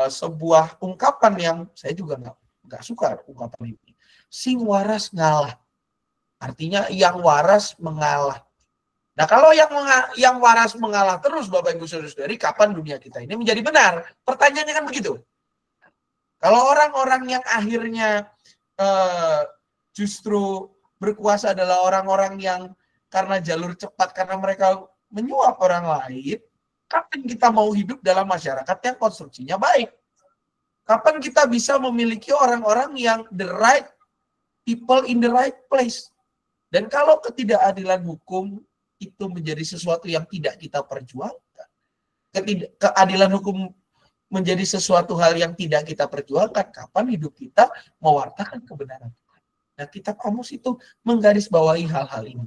S2: sebuah ungkapan yang saya juga nggak suka ungkapan ini. Sing waras ngalah. Artinya yang waras mengalah. Nah, kalau yang waras mengalah terus, Bapak Ibu Saudara-saudari, kapan dunia kita ini menjadi benar? Pertanyaannya kan begitu. Kalau orang-orang yang akhirnya justru berkuasa adalah orang-orang yang karena jalur cepat, karena mereka menyuap orang lain, kapan kita mau hidup dalam masyarakat yang konstruksinya baik? Kapan kita bisa memiliki orang-orang yang the right people in the right place? Dan kalau ketidakadilan hukum itu menjadi sesuatu yang tidak kita perjuangkan, keadilan hukum menjadi sesuatu hal yang tidak kita perjuangkan, kapan hidup kita mewartakan kebenaran Tuhan? Nah, kitab Amos itu menggarisbawahi hal-hal ini.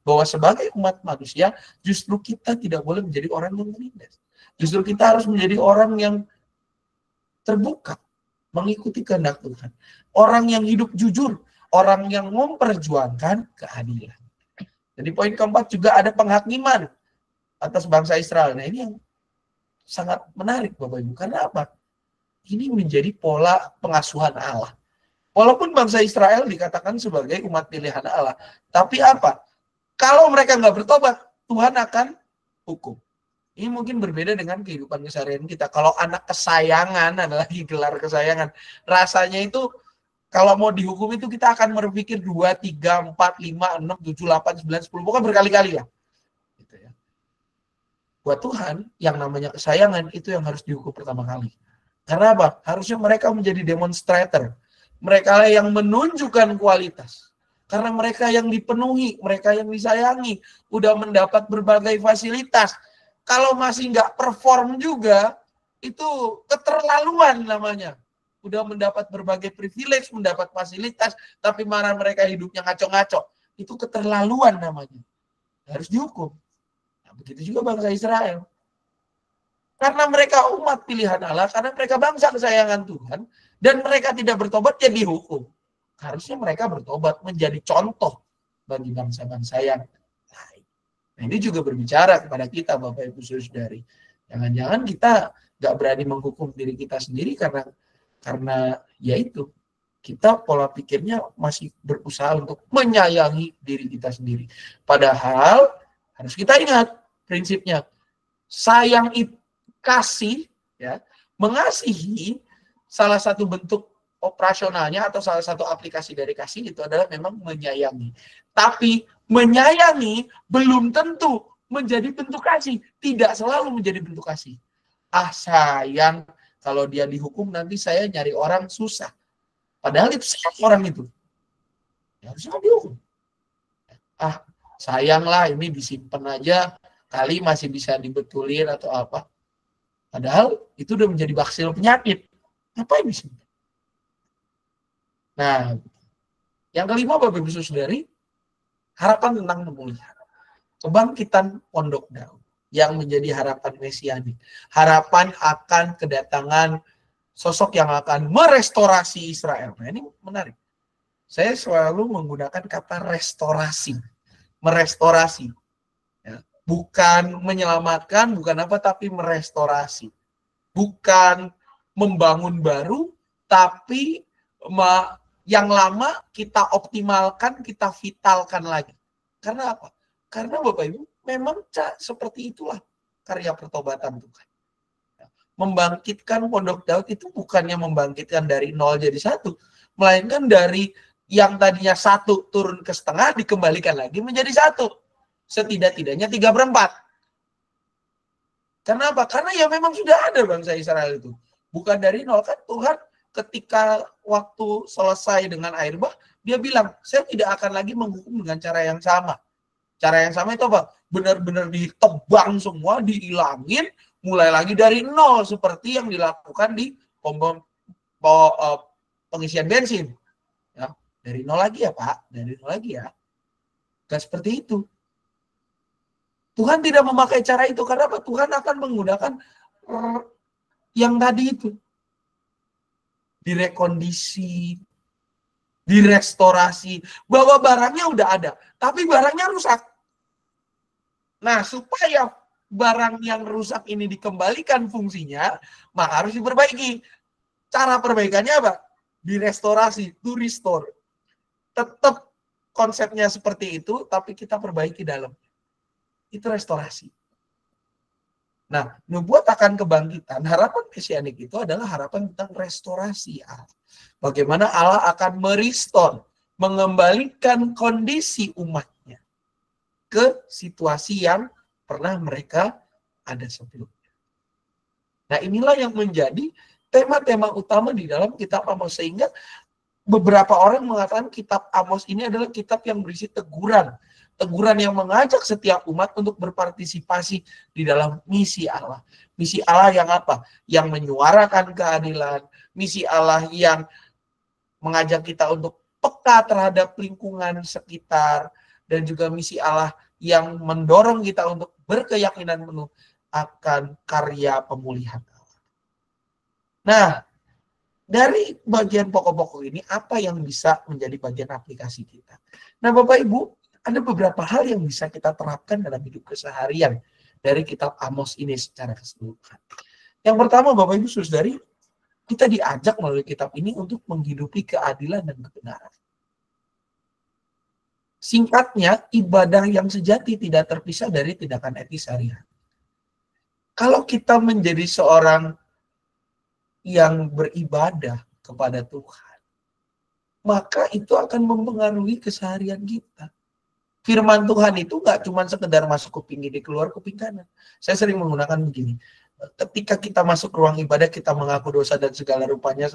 S2: Bahwa sebagai umat manusia, justru kita tidak boleh menjadi orang yang menindas. Justru kita harus menjadi orang yang terbuka, mengikuti kehendak Tuhan. Orang yang hidup jujur, orang yang memperjuangkan keadilan. Jadi poin keempat juga ada penghakiman atas bangsa Israel. Nah, ini yang sangat menarik Bapak Ibu. Karena apa? Ini menjadi pola pengasuhan Allah. Walaupun bangsa Israel dikatakan sebagai umat pilihan Allah. Tapi apa? Kalau mereka nggak bertobat, Tuhan akan hukum. Ini mungkin berbeda dengan kehidupan keseharian kita. Kalau anak kesayangan, ada lagi gelar kesayangan. Rasanya itu kalau mau dihukum itu kita akan berpikir 2, 3, 4, 5, 6, 7, 8, 9, 10. Pokoknya berkali-kali lah. Gitu ya. Buat Tuhan, yang namanya kesayangan itu yang harus dihukum pertama kali. Karena apa? Harusnya mereka menjadi demonstrator. Mereka yang menunjukkan kualitas. Karena mereka yang dipenuhi, mereka yang disayangi, udah mendapat berbagai fasilitas. Kalau masih nggak perform juga, itu keterlaluan namanya. Udah mendapat berbagai privilege, mendapat fasilitas, tapi mana mereka hidupnya ngaco-ngaco. Itu keterlaluan namanya. Harus dihukum. Nah, begitu juga bangsa Israel. Karena mereka umat pilihan Allah, karena mereka bangsa kesayangan Tuhan, dan mereka tidak bertobat, ya dihukum. Harusnya mereka bertobat, menjadi contoh bagi bangsa-bangsa yang lain. Nah, ini juga berbicara kepada kita, Bapak Ibu Saudari. Jangan-jangan kita nggak berani menghukum diri kita sendiri karena yaitu kita pola pikirnya masih berusaha untuk menyayangi diri kita sendiri. Padahal harus kita ingat prinsipnya, sayang itu kasih, ya, mengasihi salah satu bentuk operasionalnya atau salah satu aplikasi dari kasih itu adalah memang menyayangi. Tapi menyayangi belum tentu menjadi bentuk kasih, tidak selalu menjadi bentuk kasih. Ah, sayang, kalau dia dihukum nanti saya nyari orang susah. Padahal itu orang itu. Ya, harusnya dihukum. Ah, sayanglah ini disimpan aja, kali masih bisa dibetulin atau apa. Padahal itu udah menjadi baksil penyakit. Ngapain disimpan? Nah, yang kelima Bapak Ibu Saudari, harapan tentang pemulihan. Kebangkitan Pondok Daud yang menjadi harapan mesianik. Harapan akan kedatangan sosok yang akan merestorasi Israel. Nah, ini menarik. Saya selalu menggunakan kata restorasi. Merestorasi. Ya. Bukan menyelamatkan, bukan apa, tapi merestorasi. Bukan membangun baru, tapi yang lama kita optimalkan, kita vitalkan lagi. Karena apa? Karena Bapak Ibu, memang seperti itulah karya pertobatan Tuhan. Membangkitkan Pondok Daud itu bukannya membangkitkan dari 0 jadi 1, melainkan dari yang tadinya 1 turun ke setengah, dikembalikan lagi menjadi 1. Setidak-tidaknya 3/4. Karena apa? Karena ya memang sudah ada bangsa Israel itu. Bukan dari nol kan, Tuhan ketika waktu selesai dengan air bah, dia bilang, saya tidak akan lagi menghukum dengan cara yang sama. Cara yang sama itu apa? Benar-benar ditebang semua, dihilangin, mulai lagi dari nol seperti yang dilakukan di pengisian bensin. Ya, dari nol lagi ya Pak, dari nol lagi ya. Gak seperti itu. Tuhan tidak memakai cara itu karena apa? Tuhan akan menggunakan yang tadi itu. Direkondisi, direstorasi, bahwa barangnya udah ada, tapi barangnya rusak. Nah, supaya barang yang rusak ini dikembalikan fungsinya, maka harus diperbaiki. Cara perbaikannya apa? Direstorasi, to restore. Tetap konsepnya seperti itu, tapi kita perbaiki dalam. Itu restorasi. Nah, nubuat akan kebangkitan, harapan mesianik itu adalah harapan tentang restorasi Allah. Bagaimana Allah akan merestore, mengembalikan kondisi umatnya ke situasi yang pernah mereka ada sebelumnya. Nah, inilah yang menjadi tema-tema utama di dalam kitab Amos. Sehingga beberapa orang mengatakan kitab Amos ini adalah kitab yang berisi teguran. Teguran yang mengajak setiap umat untuk berpartisipasi di dalam misi Allah. Misi Allah yang apa? Yang menyuarakan keadilan. Misi Allah yang mengajak kita untuk peka terhadap lingkungan sekitar. Dan juga misi Allah yang mendorong kita untuk berkeyakinan penuh akan karya pemulihan Allah. Nah, dari bagian pokok-pokok ini, apa yang bisa menjadi bagian aplikasi kita? Nah, Bapak Ibu, ada beberapa hal yang bisa kita terapkan dalam hidup keseharian dari kitab Amos ini secara keseluruhan. Yang pertama, Bapak Ibu Saudari, kita diajak melalui kitab ini untuk menghidupi keadilan dan kebenaran. Singkatnya, ibadah yang sejati tidak terpisah dari tindakan etis sehari-hari. Kalau kita menjadi seorang yang beribadah kepada Tuhan, maka itu akan mempengaruhi keseharian kita. Firman Tuhan itu nggak cuma sekedar masuk kuping kiri, keluar kuping kanan. Saya sering menggunakan begini. Ketika kita masuk ruang ibadah, kita mengaku dosa dan segala rupanya,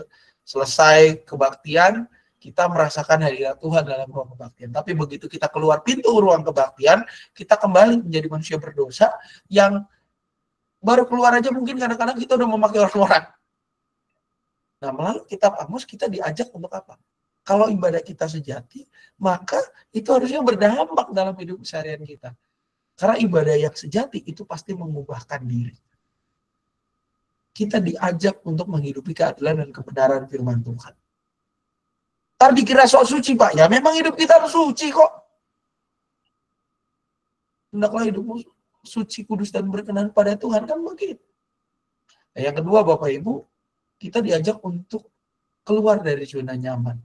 S2: selesai kebaktian, kita merasakan hadirat Tuhan dalam ruang kebaktian. Tapi begitu kita keluar pintu ruang kebaktian, kita kembali menjadi manusia berdosa yang baru keluar aja mungkin kadang-kadang kita udah memakai orang-orang. Nah, melalui kitab Amos kita diajak untuk apa? Kalau ibadah kita sejati, maka itu harusnya berdampak dalam hidup keseharian kita. Karena ibadah yang sejati itu pasti mengubahkan diri. Kita diajak untuk menghidupi keadilan dan kebenaran firman Tuhan. Ntar dikira sok suci, Pak. Ya memang hidup kita harus suci kok. Hendaklah hidupmu suci, kudus, dan berkenan pada Tuhan. Kan begitu. Nah, yang kedua, Bapak Ibu, kita diajak untuk keluar dari zona nyaman.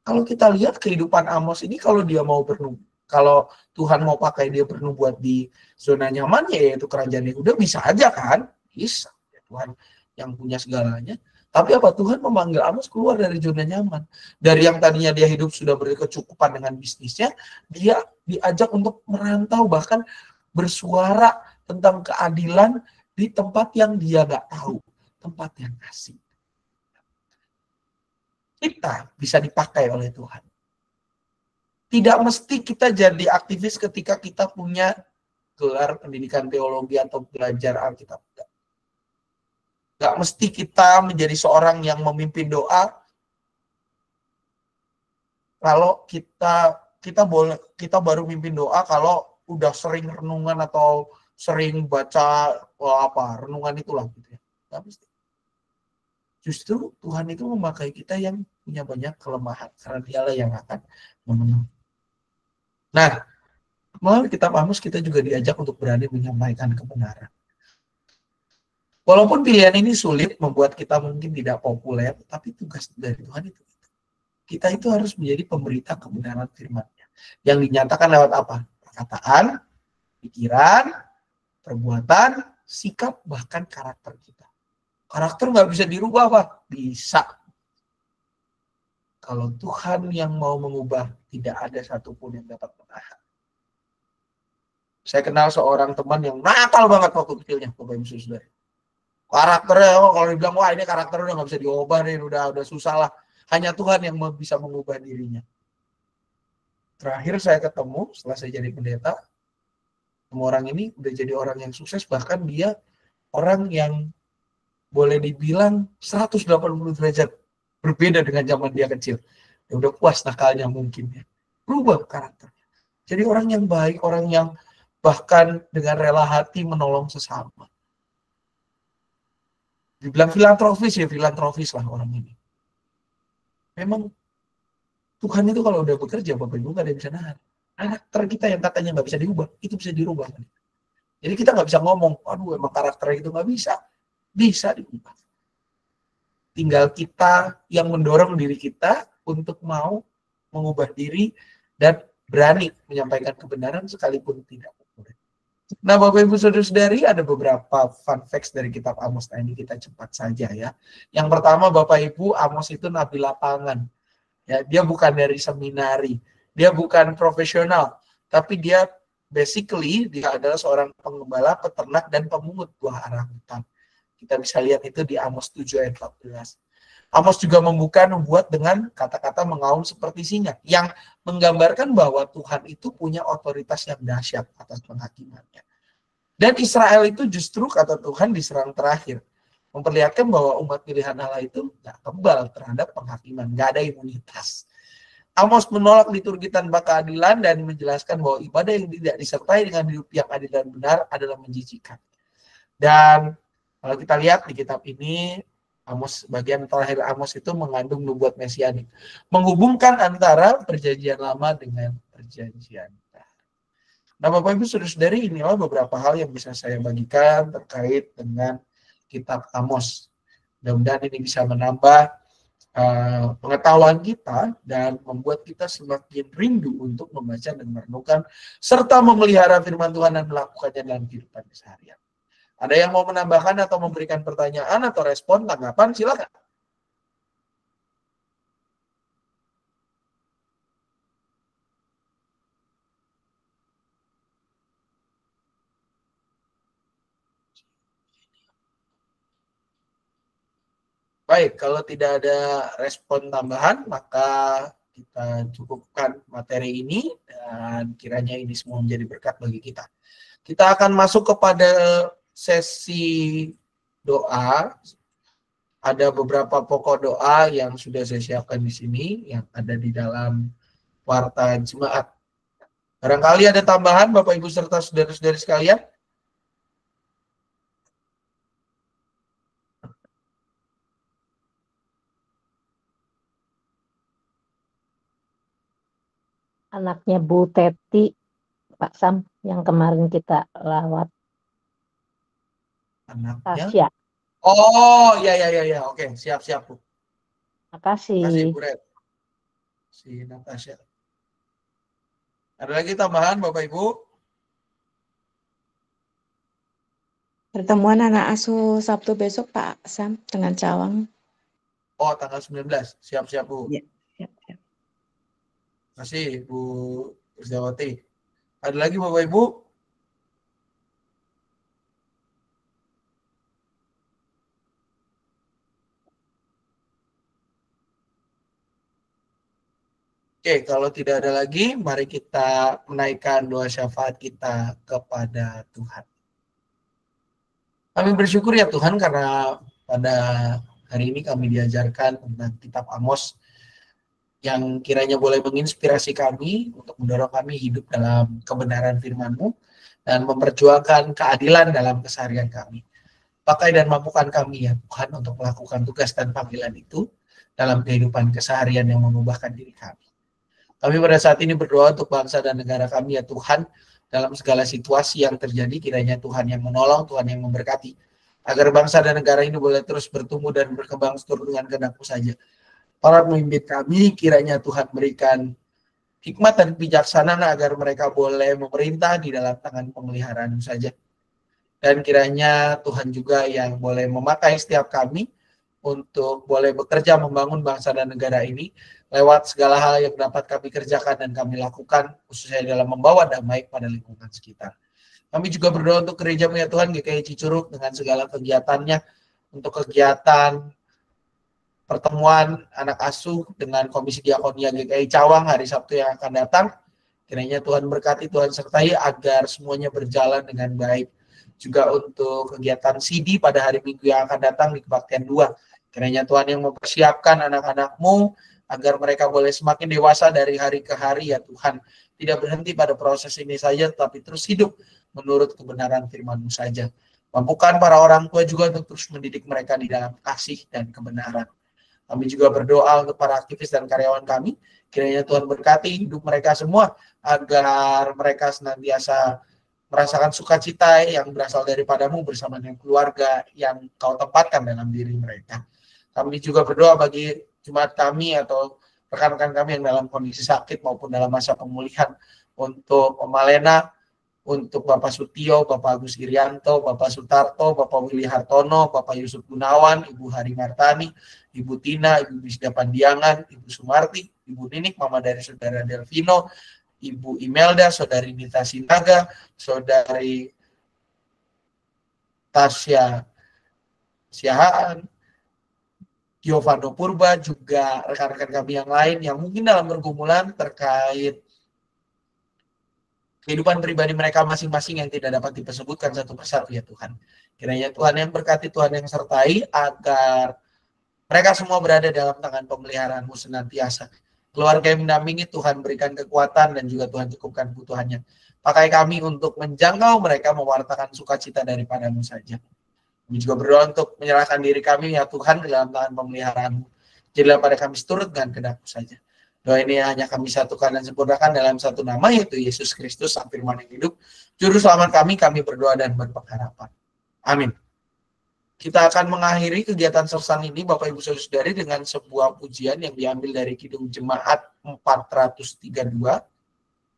S2: Kalau kita lihat kehidupan Amos ini, kalau dia mau kalau Tuhan mau pakai dia bernubuat di zona nyamannya, yaitu kerajaan Yehuda, bisa aja kan? Bisa. Ya, Tuhan yang punya segalanya. Tapi apa? Tuhan memanggil Amos keluar dari zona nyaman. Dari yang tadinya dia hidup sudah berkecukupan dengan bisnisnya, dia diajak untuk merantau, bahkan bersuara tentang keadilan di tempat yang dia nggak tahu. Tempat yang asing. Kita bisa dipakai oleh Tuhan. Tidak mesti kita jadi aktivis ketika kita punya gelar pendidikan teologi atau belajar Alkitab. Gak mesti kita menjadi seorang yang memimpin doa kalau kita baru mimpin doa kalau udah sering renungan atau sering baca renungan itulah gitu ya. Gak mesti. Justru Tuhan itu memakai kita yang punya banyak kelemahan karena dialah yang akan memenuhi. Nah, melalui kitab Amos kita juga diajak untuk berani menyampaikan kebenaran. Walaupun pilihan ini sulit, membuat kita mungkin tidak populer, tapi tugas dari Tuhan itu. Kita itu harus menjadi pemberita kebenaran firman-Nya. Yang dinyatakan lewat apa? Perkataan, pikiran, perbuatan, sikap, bahkan karakter kita. Karakter nggak bisa dirubah, Pak. Bisa. Kalau Tuhan yang mau mengubah, tidak ada satupun yang dapat menahan. Saya kenal seorang teman yang nakal banget waktu kecilnya, Bapak Ibu Saudara. Karakternya, kalau dibilang, wah ini karakternya udah nggak bisa diubah nih, udah susah lah. Hanya Tuhan yang bisa mengubah dirinya. Terakhir saya ketemu, setelah saya jadi pendeta, semua orang ini udah jadi orang yang sukses, bahkan dia orang yang boleh dibilang 180 derajat berbeda dengan zaman dia kecil. Ya udah puas nakalnya mungkin ya. Berubah karakternya. Jadi orang yang baik, orang yang bahkan dengan rela hati menolong sesama. Dibilang filantropis ya, filantropis lah orang ini. Memang Tuhan itu kalau udah bekerja, Bapak Ibu nggak ada yang bisa nahan. Karakter kita yang katanya nggak bisa diubah, itu bisa dirubah. Jadi kita nggak bisa ngomong, aduh emang karakter itu nggak bisa. Bisa diubah. Tinggal kita yang mendorong diri kita untuk mau mengubah diri dan berani menyampaikan kebenaran sekalipun tidak populer. Nah, Bapak Ibu Saudara-saudari, ada beberapa fun facts dari kitab Amos. Nah, ini kita cepat saja ya. Yang pertama, Bapak Ibu, Amos itu nabi lapangan. Ya, dia bukan dari seminari, dia bukan profesional, tapi dia basically dia adalah seorang pengembala, peternak, dan pemungut buah arahutan. Kita bisa lihat itu di Amos 7 ayat 14. Amos juga membuat dengan kata-kata mengaum seperti singa, yang menggambarkan bahwa Tuhan itu punya otoritas yang dahsyat atas penghakimannya. Dan Israel itu justru, kata Tuhan, diserang terakhir. Memperlihatkan bahwa umat pilihan Allah itu nggak kebal terhadap penghakiman, nggak ada imunitas. Amos menolak liturgi tanpa keadilan dan menjelaskan bahwa ibadah yang tidak disertai dengan hidup yang adil dan benar adalah menjijikan. Dan kalau kita lihat di kitab ini, Amos, bagian terakhir Amos itu mengandung nubuat mesianik, menghubungkan antara perjanjian lama dengan perjanjian baru. Nah, Bapak Ibu Saudara-saudari, inilah beberapa hal yang bisa saya bagikan terkait dengan kitab Amos. Mudah-mudahan ini bisa menambah pengetahuan kita dan membuat kita semakin rindu untuk membaca dan merenungkan serta memelihara firman Tuhan dan melakukannya dalam kehidupan sehari-hari. Ada yang mau menambahkan atau memberikan pertanyaan atau respon, tanggapan, silakan. Baik, kalau tidak ada respon tambahan, maka kita cukupkan materi ini dan kiranya ini semua menjadi berkat bagi kita. Kita akan masuk kepada sesi doa. Ada beberapa pokok doa yang sudah saya siapkan di sini, yang ada di dalam warta jemaat. Barangkali ada tambahan, Bapak Ibu serta saudara-saudari sekalian?
S5: Anaknya Bu Teti, Pak Sam, yang kemarin kita lawat.
S2: Anaknya?
S5: Tasya.
S2: Oh, ya. Oke, siap, Bu.
S5: Makasih.
S2: Terima kasih, Bu Red. Si Natasha. Ada lagi tambahan, Bapak Ibu?
S4: Pertemuan anak asuh Sabtu besok, Pak Sam, dengan Cawang.
S2: Oh, tanggal 19. Siap, Bu.
S4: Ya, siap.
S2: Terima kasih, Bu Krisdawati. Ada lagi, Bapak Ibu? Oke, kalau tidak ada lagi, mari kita menaikkan doa syafaat kita kepada Tuhan. Kami bersyukur ya Tuhan karena pada hari ini kami diajarkan tentang kitab Amos yang kiranya boleh menginspirasi kami untuk mendorong kami hidup dalam kebenaran firman-Mu dan memperjuangkan keadilan dalam keseharian kami. Pakai dan mampukan kami ya Tuhan untuk melakukan tugas dan panggilan itu dalam kehidupan keseharian yang mengubahkan diri kami. Kami pada saat ini berdoa untuk bangsa dan negara kami ya Tuhan, dalam segala situasi yang terjadi, kiranya Tuhan yang menolong, Tuhan yang memberkati, agar bangsa dan negara ini boleh terus bertumbuh dan berkembang seturut dengan kehendak-Mu saja. Para pemimpin kami, kiranya Tuhan berikan hikmat dan kebijaksanaan agar mereka boleh memerintah di dalam tangan pemeliharaan-Mu saja. Dan kiranya Tuhan juga yang boleh memakai setiap kami untuk boleh bekerja membangun bangsa dan negara ini lewat segala hal yang dapat kami kerjakan dan kami lakukan, khususnya dalam membawa damai pada lingkungan sekitar. Kami juga berdoa untuk gereja ya Tuhan GKI Cicurug dengan segala kegiatannya, untuk kegiatan pertemuan anak asuh dengan Komisi Diakonia GKI Cawang hari Sabtu yang akan datang. Kiranya Tuhan berkati, Tuhan sertai agar semuanya berjalan dengan baik. Juga untuk kegiatan CD pada hari Minggu yang akan datang di Kebaktian 2. Kiranya Tuhan yang mempersiapkan anak-anak-Mu agar mereka boleh semakin dewasa dari hari ke hari ya Tuhan. Tidak berhenti pada proses ini saja, tapi terus hidup menurut kebenaran firman-Mu saja. Mampukan para orang tua juga untuk terus mendidik mereka di dalam kasih dan kebenaran. Kami juga berdoa untuk para aktivis dan karyawan kami. Kiranya Tuhan berkati hidup mereka semua, agar mereka senantiasa merasakan sukacita yang berasal daripada-Mu bersama dengan keluarga yang Kau tempatkan dalam diri mereka. Kami juga berdoa bagi jemaat kami atau rekan-rekan kami yang dalam kondisi sakit maupun dalam masa pemulihan, untuk Om Malena, untuk Bapak Sutio, Bapak Agus Irianto, Bapak Sutarto, Bapak Willy Hartono, Bapak Yusuf Gunawan, Ibu Hari Martani, Ibu Tina, Ibu Bisda Pandiangan, Ibu Sumarti, Ibu Ninik, Mama dari Saudara Delvino, Ibu Imelda, Saudari Nita Sinaga, Saudari Tasya Siahaan, Giovanno Purba, juga rekan-rekan kami yang lain yang mungkin dalam pergumulan terkait kehidupan pribadi mereka masing-masing yang tidak dapat disebutkan satu persatu ya Tuhan. Kiranya Tuhan yang berkati, Tuhan yang sertai agar mereka semua berada dalam tangan pemeliharaan-Mu senantiasa. Keluarga yang mendampingi, Tuhan berikan kekuatan dan juga Tuhan cukupkan kebutuhannya. Pakai kami untuk menjangkau mereka, mewartakan sukacita daripada-Mu saja. Kami juga berdoa untuk menyerahkan diri kami ya Tuhan dalam tangan pemeliharaan-Mu. Jadilah pada kami seturut dengan kehendak-Mu saja. Doa ini hanya kami satukan dan sempurnakan dalam satu nama, yaitu Yesus Kristus, Sang Firman yang hidup, Juru Selamat kami berdoa dan berpengharapan. Amin. Kita akan mengakhiri kegiatan sersan ini, Bapak Ibu Saudari, dengan sebuah pujian yang diambil dari Kidung Jemaat 432,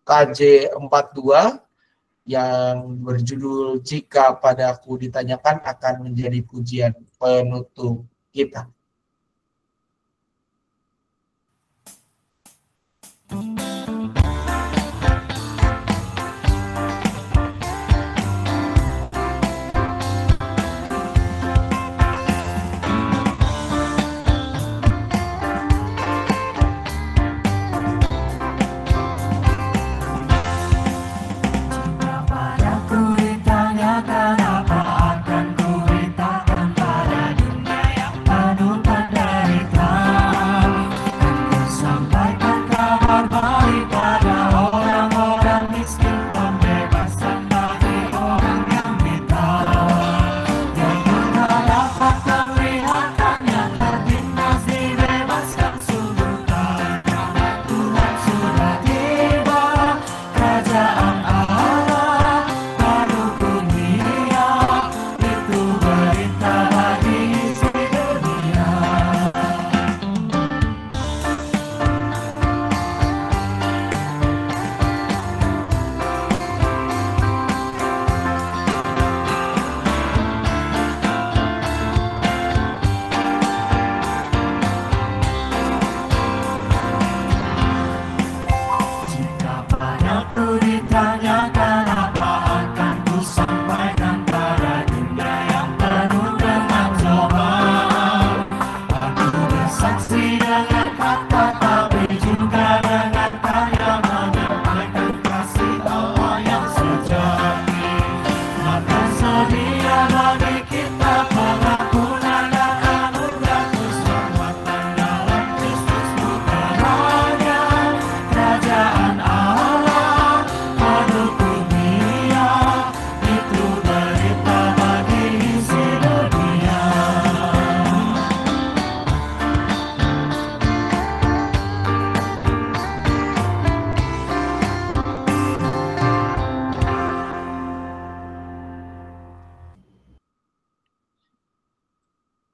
S2: KJ 42, yang berjudul Jika Padaku Ditanyakan, akan menjadi pujian penutup kita.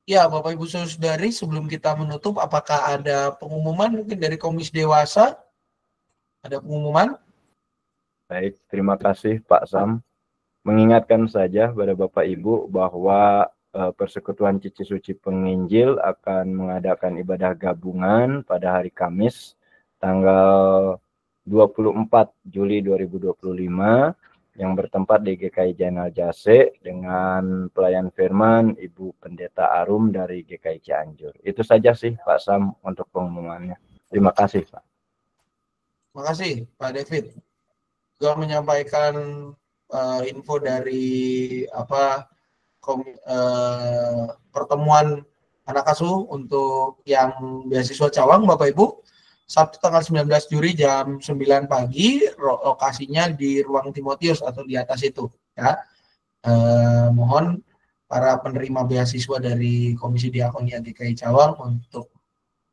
S2: Ya, Bapak Ibu Saudari, sebelum kita menutup, apakah ada pengumuman mungkin dari Komisi Dewasa? Ada pengumuman?
S6: Baik, terima kasih Pak Sam. Mengingatkan saja pada Bapak Ibu bahwa Persekutuan Cici Suci Penginjil akan mengadakan ibadah gabungan pada hari Kamis tanggal 24 Juli 2025 yang bertempat di GKI Jainal Jase dengan pelayan firman Ibu Pendeta Arum dari GKI Cianjur. Itu saja sih Pak Sam untuk pengumumannya. Terima kasih Pak.
S2: Terima kasih Pak David. Juga menyampaikan info dari pertemuan anak asuh untuk yang beasiswa Cawang, Bapak Ibu. Sabtu tanggal 19 Juli jam 9 pagi, lokasinya di ruang Timotius atau di atas itu. Ya. Mohon para penerima beasiswa dari Komisi Diakonia GKI Cawang untuk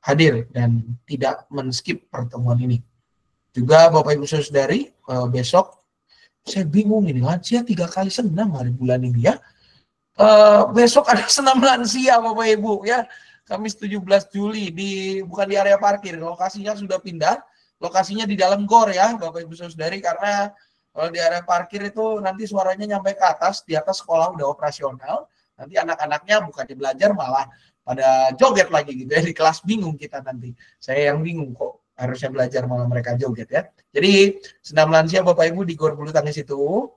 S2: hadir dan tidak men-skip pertemuan ini. Juga Bapak Ibu Saudari, besok saya bingung ini, lansia 3 kali senam hari bulan ini ya. Besok ada senam lansia Bapak Ibu ya. Kamis 17 Juli bukan di area parkir, lokasinya sudah pindah, lokasinya di dalam GOR ya Bapak Ibu Saudari, karena kalau di area parkir itu nanti suaranya nyampe ke atas, di atas sekolah udah operasional, nanti anak-anaknya bukannya belajar malah pada joget lagi gitu ya, di kelas bingung kita nanti. Saya yang bingung kok harusnya belajar malah mereka joget ya. Jadi senam lansia Bapak Ibu di GOR Bulu Tangkis itu,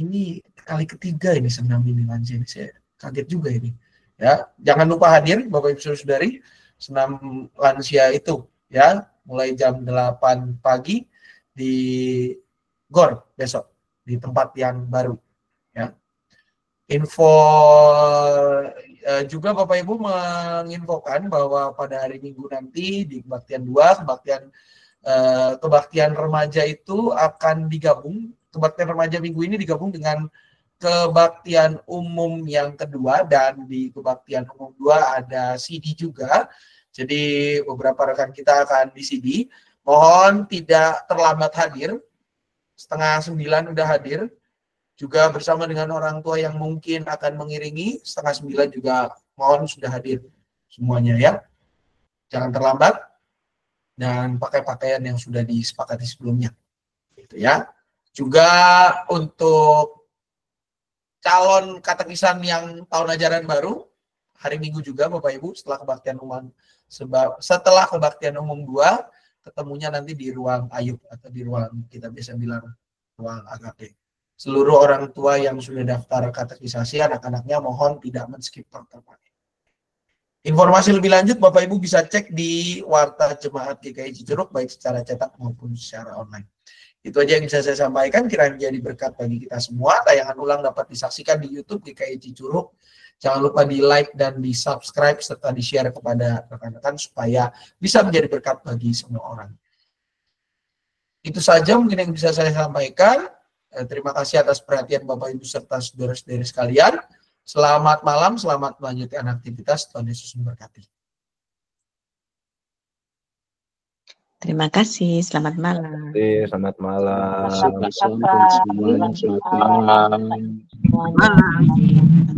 S2: ini kali ketiga ini senam ini lansia ini, saya kaget juga ini. Ya, jangan lupa hadir Bapak Ibu Saudari senam lansia itu ya, mulai jam 8 pagi di GOR besok di tempat yang baru ya. Info juga Bapak Ibu menginfokan bahwa pada hari Minggu nanti di kebaktian 2, kebaktian remaja itu akan digabung, kebaktian remaja minggu ini digabung dengan kebaktian umum yang kedua, dan di kebaktian umum 2 ada CD juga. Jadi beberapa rekan kita akan di CD. Mohon tidak terlambat hadir. 8:30 udah hadir. Juga bersama dengan orang tua yang mungkin akan mengiringi, 8:30 juga mohon sudah hadir semuanya ya. Jangan terlambat dan pakai pakaian yang sudah disepakati sebelumnya. Gitu ya. Juga untuk calon katekisan yang tahun ajaran baru, hari Minggu juga Bapak Ibu setelah kebaktian umum 2, ketemunya nanti di ruang Ayub atau di ruang kita biasa bilang ruang AKP. Seluruh orang tua yang sudah daftar katekisasi, anak-anaknya mohon tidak men-skip pertemuan. Informasi lebih lanjut Bapak Ibu bisa cek di Warta Jemaat GKI Cicurug baik secara cetak maupun secara online. Itu aja yang bisa saya sampaikan, kiranya menjadi berkat bagi kita semua. Tayangan ulang dapat disaksikan di YouTube GKI Cicurug. Jangan lupa di like dan di subscribe serta di share kepada rekan-rekan supaya bisa menjadi berkat bagi semua orang. Itu saja mungkin yang bisa saya sampaikan. Terima kasih atas perhatian Bapak Ibu serta saudara-saudari sekalian. Selamat malam, selamat melanjutkan aktivitas. Tuhan Yesus memberkati.
S4: Terima kasih, selamat malam.
S6: Selamat malam.
S5: Selamat malam.
S1: Selamat malam.
S5: Semuanya.